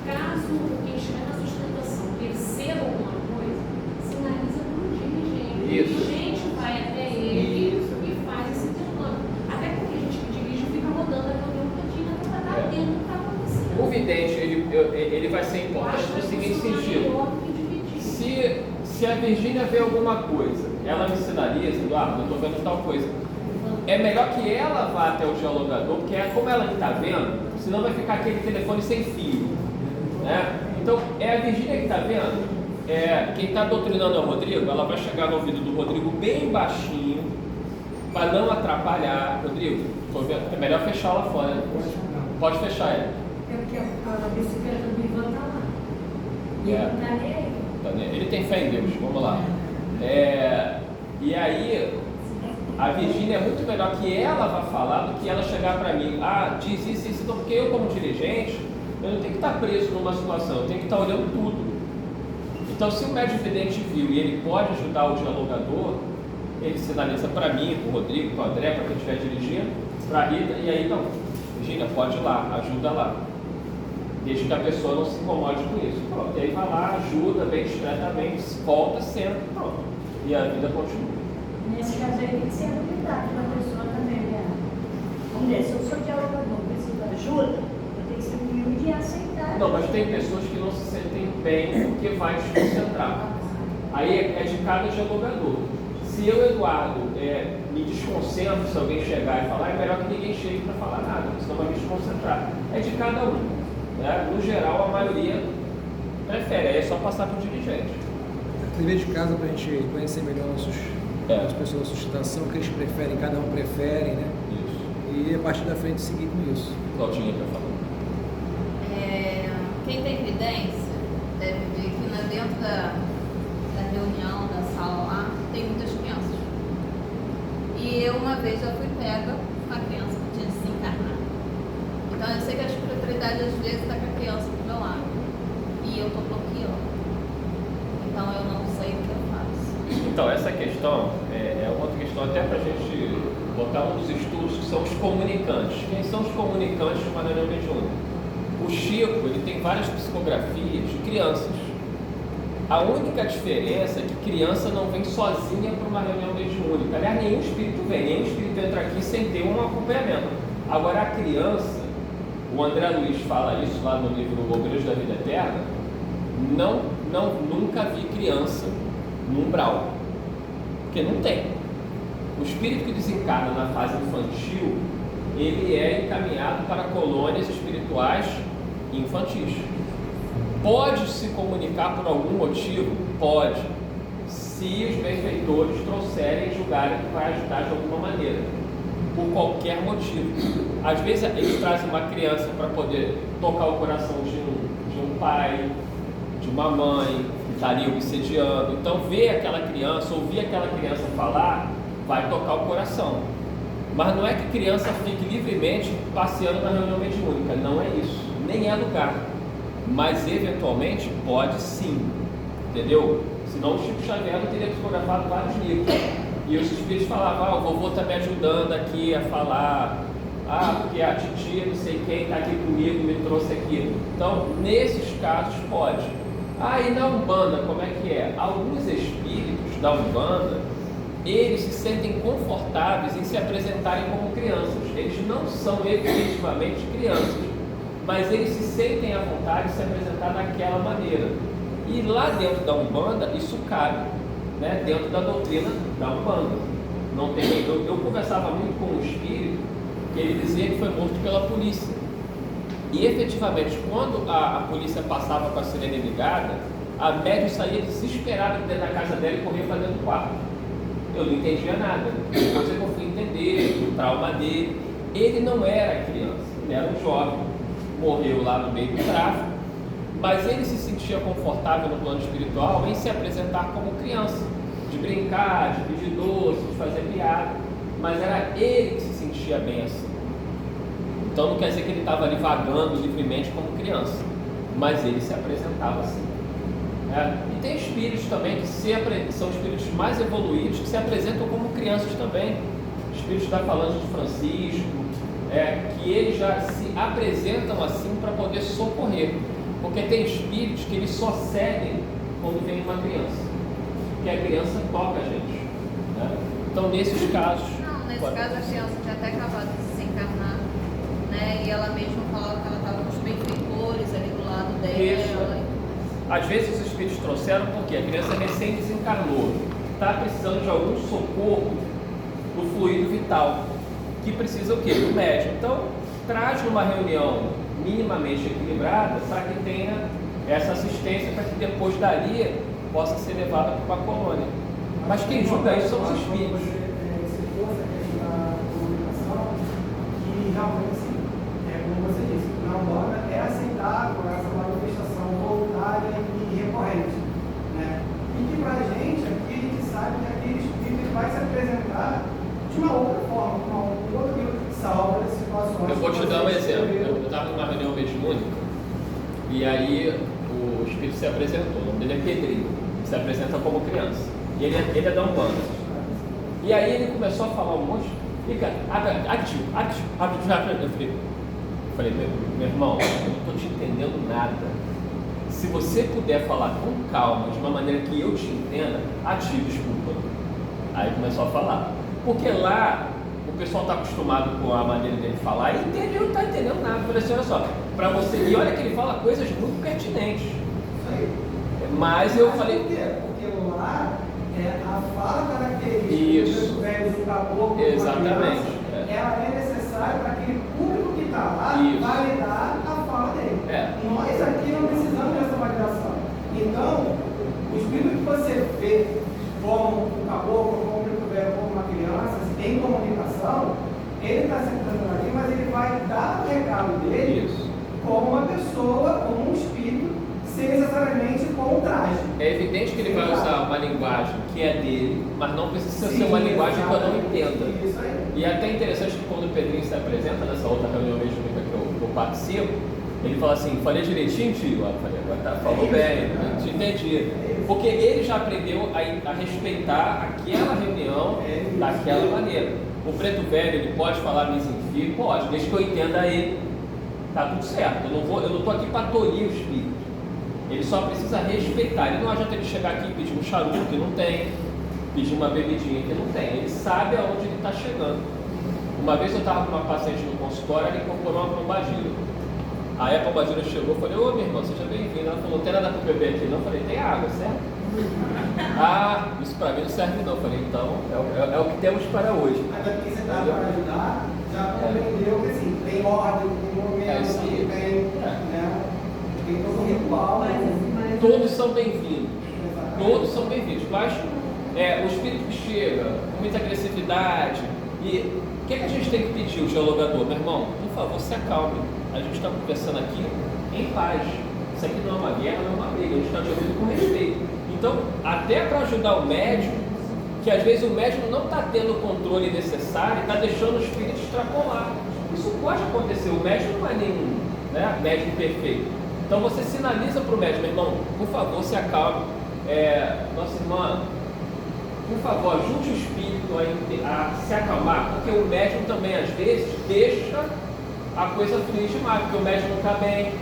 caso quem estiver na sustentação perceba alguma coisa, sinaliza para o dirigente. Isso. O dirigente vai até ele e faz esse intercâmbio. Até porque a gente que dirige fica rodando a reunião todinha para estar atento ao que está acontecendo. O vidente, ele vai ser importante no seguinte sentido. Se a Virgínia vê alguma coisa, ela me sinaliza, Eduardo, eu estou vendo tal coisa. É melhor que ela vá até o dialogador, porque como ela está vendo, senão vai ficar aquele telefone sem fio. Né? Então, é a Virgínia que está vendo. Quem está doutrinando é o Rodrigo, ela vai chegar no ouvido do Rodrigo bem baixinho, para não atrapalhar. Rodrigo, é melhor fechar lá fora. Pode fechar ele. É porque a bicicleta do Ivan está lá. E ele não está nem aí. Ele tem fé em Deus, vamos lá. E aí, a Virgínia é muito melhor que ela vá falar do que ela chegar para mim. Diz isso, então, porque eu, como dirigente, eu não tenho que estar preso numa situação, eu tenho que estar olhando tudo. Então, se o médium vidente viu e ele pode ajudar o dialogador, ele sinaliza para mim, para o Rodrigo, para o André, para quem estiver dirigindo, para a Rita, e aí, não, Virgínia, pode ir lá, ajuda lá. Desde que a pessoa não se incomode com isso. Pronto, e aí vai lá, ajuda bem discretamente, volta, senta, pronto. E a vida continua. Nesse caso aí tem que ser habilidade da pessoa também, né? Vamos dizer, se eu sou dialogador, preciso de ajuda, eu tenho que ser humilde e aceitar. Não, mas tem pessoas que não se sentem bem porque vai desconcentrar. Aí é de cada dialogador. Se eu, Eduardo, me desconcentro, se alguém chegar e falar, é melhor que ninguém chegue para falar nada, senão vai me desconcentrar. É de cada um. Né? No geral, a maioria prefere, é só passar para o dirigente. Dever de casa para a gente conhecer melhor as pessoas da sustentação, o que eles preferem, cada um prefere, né? Isso. E a partir da frente seguir com isso. Claudinha para falar. Quem tem evidência deve ver que dentro da reunião, da sala lá, tem muitas crianças. E eu uma vez já fui pega com uma criança que tinha de se encarnar. Então eu sei que a espiritualidade às vezes está com a criança do meu lado. E eu estou bloqueando. Então eu não sei o que eu faço. Então, essa questão é uma outra questão até para a gente botar um dos estudos que são os comunicantes. Quem são os comunicantes de uma reunião mediúnica? O Chico, ele tem várias psicografias de crianças. A única diferença é que criança não vem sozinha para uma reunião mediúnica. Aliás, nenhum espírito vem, nenhum espírito entra aqui sem ter um acompanhamento. Agora, a criança, o André Luiz fala isso lá no livro Obreiros da Vida Eterna, nunca vi criança no umbral, porque não tem. O espírito que desencarna na fase infantil, ele é encaminhado para colônias espirituais infantis. Pode se comunicar por algum motivo? Pode, se os benfeitores trouxerem e julgarem que vai ajudar de alguma maneira, por qualquer motivo. Às vezes eles trazem uma criança para poder tocar o coração de um pai, de uma mãe que está ali obsediando. Então ver aquela criança, ouvir aquela criança falar, vai tocar o coração. Mas não é que criança fique livremente passeando na reunião mediúnica, não é isso, nem é lugar. Mas eventualmente pode sim, entendeu? Senão o Chico Xavier não teria psicografado vários livros. E os espíritos falavam, o vovô está me ajudando aqui a falar, porque a titia não sei quem está aqui comigo, me trouxe aqui. Então, nesses casos pode. E na Umbanda, como é que é? Alguns espíritos da Umbanda, eles se sentem confortáveis em se apresentarem como crianças. Eles não são efetivamente crianças, mas eles se sentem à vontade de se apresentar daquela maneira. E lá dentro da Umbanda, isso cabe, né, dentro da doutrina da Umbanda. Não tem, eu conversava muito com um espírito que ele dizia que foi morto pela polícia. E efetivamente, quando a polícia passava com a sirene ligada, a médium saía desesperada de dentro da casa dela e corria para dentro do quarto. Eu não entendia nada. Depois eu fui entender o trauma dele. Ele não era criança, ele era um jovem. Morreu lá no meio do tráfico, mas ele se sentia confortável no plano espiritual em se apresentar como criança, de brincar, de pedir doce, de fazer piada, mas era ele que se sentia bem assim. Então não quer dizer que ele estava ali vagando livremente como criança, mas ele se apresentava assim. E tem espíritos também que são espíritos mais evoluídos, que se apresentam como crianças também. Espíritos da Falange de Francisco, que eles já se apresentam assim para poder socorrer, porque tem espíritos que eles só seguem quando vem uma criança, que a criança toca a gente, né? Então nesses casos... Não, nesse caso a criança tinha até acabado de se encarnar, né? E ela mesma falava que ela estava com os benfeitores ali do lado dela. Às vezes os espíritos trouxeram porque a criança recém desencarnou, está precisando de algum socorro do fluido vital, que precisa o quê? Do médium. Então, traz numa reunião minimamente equilibrada para que tenha essa assistência, para que depois dali possa ser levada para uma colônia. Mas quem julga isso são os espíritos. Se fosse a questão da comunicação, que realmente, assim, como você disse, na Umbanda é aceitável essa manifestação voluntária e recorrente, né? E que para a gente, aqui, a gente sabe que aquele espírito vai se apresentar de uma outra forma, com um outro nível de salva das situações. Eu vou te dar um exemplo. Eu estava numa reunião mediúnica e aí o espírito se apresentou. O nome dele é Pedrinho, se apresenta como criança. E ele é da Umbanda. E aí ele começou a falar um monte. Eu falei, meu irmão, eu não estou te entendendo nada. Se você puder falar com calma, de uma maneira que eu te entenda, desculpa. Aí começou a falar. Porque lá o pessoal está acostumado com a maneira dele falar e ele não está entendendo nada. Eu falei assim, olha só, para você, e olha que ele fala coisas muito pertinentes. Mas eu falei. Por quê? Porque lá a fala característica dos velhos do caboclo, exatamente, ela é necessária para aquele público que está lá validar a fala dele. Nós aqui não precisamos dessa validação. Então, o espírito que você vê como um caboclo, como um velho, como uma criança, em comunicação, ele está sentando ali, mas ele vai dar o recado dele como uma pessoa, como um espírito, sem necessariamente com um traje. É evidente que ele vai usar uma linguagem que é dele, mas não precisa ser uma linguagem que eu não entenda. Isso aí. E é até interessante que quando o Pedrinho se apresenta nessa outra reunião mediúnica que eu participo, ele fala assim, falei direitinho, tio? Eu falei, agora falou bem, te entendi. Porque ele já aprendeu a respeitar aquela reunião daquela maneira. O preto velho, ele pode falar misinfio? Pode, desde que eu entenda ele, tá tudo certo. Eu não estou aqui para tolir o espírito. Ele só precisa respeitar. Ele não adianta ele chegar aqui e pedir um charuto que não tem, pedir uma bebidinha que não tem. Ele sabe aonde ele está chegando. Uma vez eu estava com uma paciente no consultório, ela incorporou uma pombagira. Aí a pombagira chegou, eu falei, ô minha irmã, seja bem-vinda. Ela falou, não tem nada para beber aqui não? Eu falei, tem água, certo? Ah, isso para mim não serve não. Eu falei, então, é o que temos para hoje. Até porque você estava para ajudar, já compreendeu que assim, tem ordem, tem momento, tem todo um ritual. Todos são bem-vindos. Todos são bem-vindos. Mas o espírito que chega com muita agressividade, e o que a gente tem que pedir, o dialogador? Meu irmão, por favor, se acalme. A gente está conversando aqui em paz. Isso aqui não é uma guerra, não é uma briga. A gente está te ouvindo com respeito. Então, até para ajudar o médium, que às vezes o médium não está tendo o controle necessário e está deixando o espírito extrapolar. Isso pode acontecer. O médium não é nenhum médium perfeito. Então você sinaliza para o médium, meu irmão, por favor, se acalme. Nossa irmã, por favor, ajude o espírito a se acalmar, porque o médium também às vezes deixa a coisa fluir demais, porque o médium não está bem,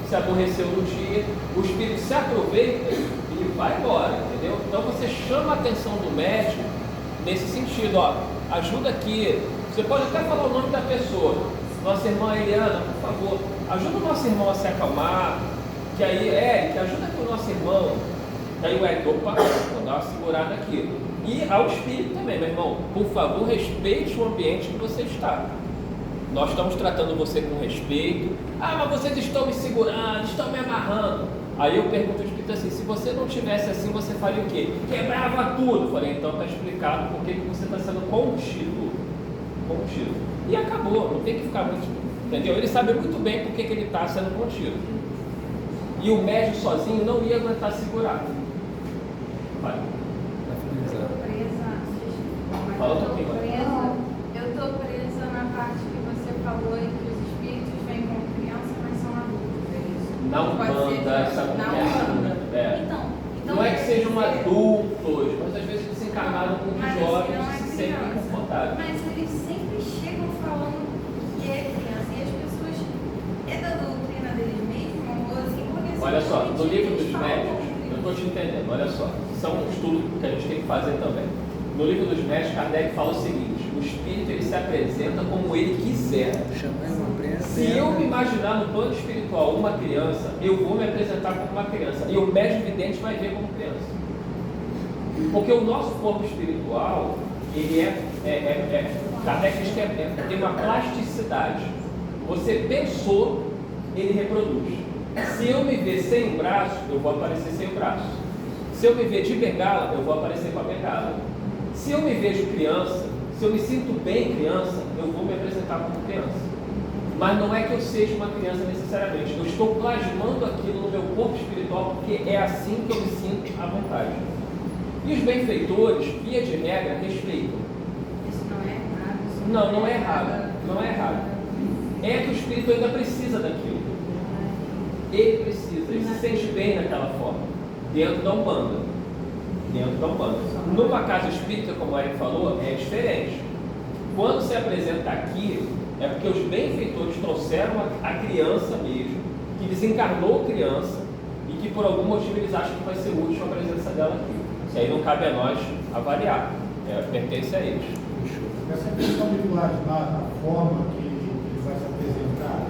se aborreceu no dia, o espírito se aproveita e vai embora, entendeu? Então você chama a atenção do médium nesse sentido, ó, ajuda aqui, você pode até falar o nome da pessoa, nossa irmã Eliana, por favor, ajuda o nosso irmão a se acalmar, que aí, Eric, ajuda aqui o nosso irmão, aí o Eric, opa, vou dar uma segurada aqui, e ao espírito também, meu irmão, por favor, respeite o ambiente que você está. Nós estamos tratando você com respeito. Ah, mas vocês estão me segurando, estão me amarrando. Aí eu pergunto ao espírito assim, se você não tivesse assim, você faria o quê? Quebrava tudo. Falei, então está explicado por que você está sendo contido. E acabou, não tem que ficar muito, entendeu? Ele sabe muito bem por que ele está sendo contido. E o médium sozinho não ia aguentar segurar. Vai. Fala um pouquinho. Eu estou presa na parte que você falou em que os espíritos vêm como criança, mas são adultos, é isso? Na Umbanda, essa Então, não é que sejam adultos, mas às vezes eles se encarnaram como jovens e se sentem confortáveis. Mas eles sempre chegam falando que é criança, e as pessoas, é da doutrina deles mesmos, ou assim, porque olha só, no livro dos médiuns, eu estou te entendendo, olha só, isso é um estudo que a gente tem que fazer também. No livro dos médiuns, Kardec fala o seguinte, o espírito ele se apresenta como ele quiser. Se eu me imaginar no plano espiritual uma criança, eu vou me apresentar como uma criança, e o médium vidente vai ver como criança. Porque o nosso corpo espiritual, ele Kardec diz que tem uma plasticidade. Você pensou, ele reproduz. Se eu me ver sem um braço, eu vou aparecer sem o braço. Se eu me ver de bengala, eu vou aparecer com a bengala. Se eu me vejo criança, se eu me sinto bem criança, eu vou me apresentar como criança. Mas não é que eu seja uma criança necessariamente. Eu estou plasmando aquilo no meu corpo espiritual porque é assim que eu me sinto à vontade. E os benfeitores, via de regra, respeitam. Isso não é errado. Não é errado. Não é errado. É que o espírito ainda precisa daquilo. Ele precisa, ele se sente bem daquela forma. Dentro da Umbanda. Numa casa espírita, como a Eric falou, é diferente. Quando se apresenta aqui, é porque os benfeitores trouxeram a criança mesmo, que desencarnou criança e que por algum motivo eles acham que vai ser útil a presença dela aqui. Isso aí não cabe a nós avaliar, pertence a eles. Essa questão de plasmar a forma que ele vai se apresentar,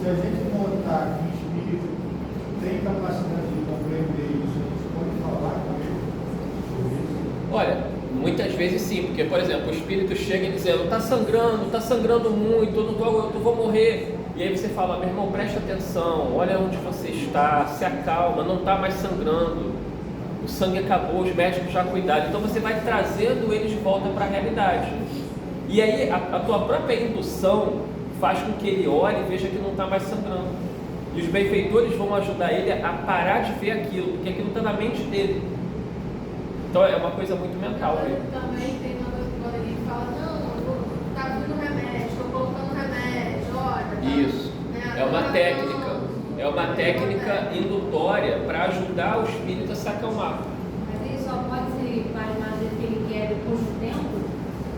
se a gente notar que o espírito tem capacidade de compreender isso, a gente pode falar com ele sobre isso? Olha, muitas vezes sim, porque, por exemplo, o espírito chega dizendo, está sangrando muito, eu vou morrer. E aí você fala, meu irmão, presta atenção, olha onde você está, se acalma, não está mais sangrando, o sangue acabou, os médicos já cuidaram. Então você vai trazendo ele de volta para a realidade. E aí a tua própria indução faz com que ele olhe e veja que não está mais sangrando. E os benfeitores vão ajudar ele a parar de ver aquilo, porque aquilo está na mente dele. Então é uma coisa muito mental. Também tem uma coisa quando ele fala, não, tá vindo remédio, estou colocando remédio, olha. Isso, é uma técnica. É uma técnica indutória para ajudar o espírito a se acalmar. Mas ele só pode ser imaginado do que ele quer depois do tempo?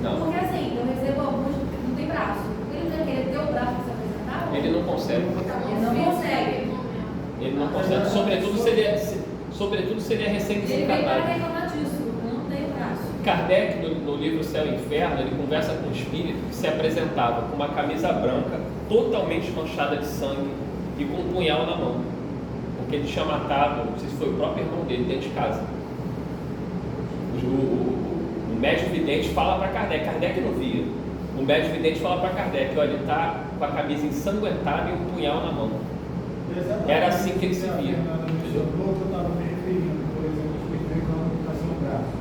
Não. Porque assim, eu recebo alguns que não tem braço. Ele não vai querer ter o braço para se apresentar? Ele não consegue. Ele não consegue. Ele não consegue. Sobretudo se ele é Ele veio para recém-desencarnado. reclamar disso. Eu não tenho braço. Kardec, no livro Céu e Inferno, ele conversa com um espírito que se apresentava com uma camisa branca, totalmente manchada de sangue e com um punhal na mão. Porque ele tinha matado, não sei se foi o próprio irmão dele, dentro de casa. O médium vidente fala para Kardec, Kardec não via. O médium vidente fala para Kardec, olha, ele está com a camisa ensanguentada e um punhal na mão. Era assim que ele se via. Eu estava me referindo, por exemplo, que veio com a amputação do braço.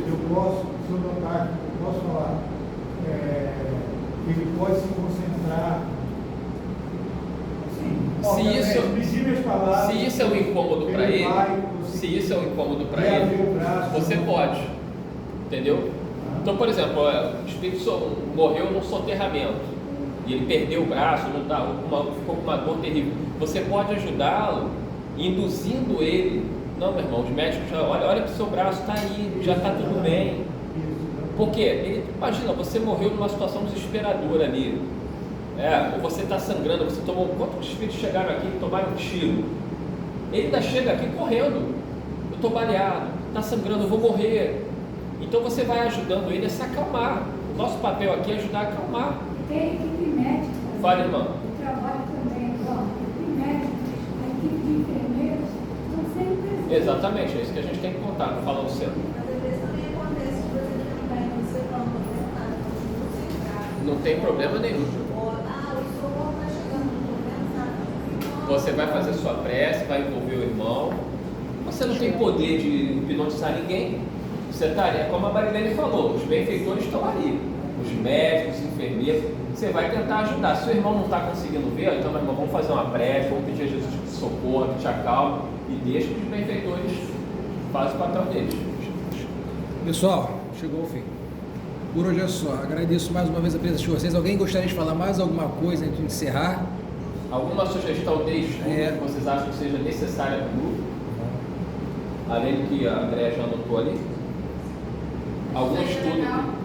Eu posso, se eu notar, eu posso falar que ele pode se concentrar. Se isso é um incômodo para ele, você pode, entendeu? Então, por exemplo, o espírito morreu num soterramento e ele perdeu o braço, ficou com uma dor terrível. Você pode ajudá-lo induzindo ele. Não, meu irmão, os médicos já olha que o seu braço está aí, já está tudo bem. Porque ele, imagina, você morreu numa situação desesperadora ali. Você está sangrando, você tomou. Quantos espíritos chegaram aqui e tomaram um tiro? Ele ainda chega aqui correndo. Eu estou baleado, está sangrando, eu vou morrer. Então você vai ajudando ele a se acalmar. O nosso papel aqui é ajudar a acalmar. Tem equipe médica. Fala, irmão. Eu trabalho também, equipe médica, a equipe de enfermeiros, estão sempre presentes. Exatamente, é isso que a gente tem que contar, falando o centro. Mas às vezes também acontece de você ter um médico que você fala, Não tem problema nenhum. o socorro está chegando, não estou vendo nada. Você vai fazer sua prece, vai envolver o irmão. Você não tem poder de hipnotizar ninguém. Você está ali, como a Marilene falou, os benfeitores estão ali. Os médicos, os enfermeiros. Você vai tentar ajudar. Se o irmão não está conseguindo ver, então, meu irmão, vamos fazer uma prece, vamos pedir a Jesus que te socorra, que te acalme e deixa que os benfeitores façam o papel deles. Pessoal, chegou ao fim. Por hoje é só. Agradeço mais uma vez a presença de vocês. Alguém gostaria de falar mais alguma coisa antes de encerrar? Alguma sugestão de estudo que vocês acham que seja necessária para o grupo? Além do que a Andréa já anotou ali? Algum estudo?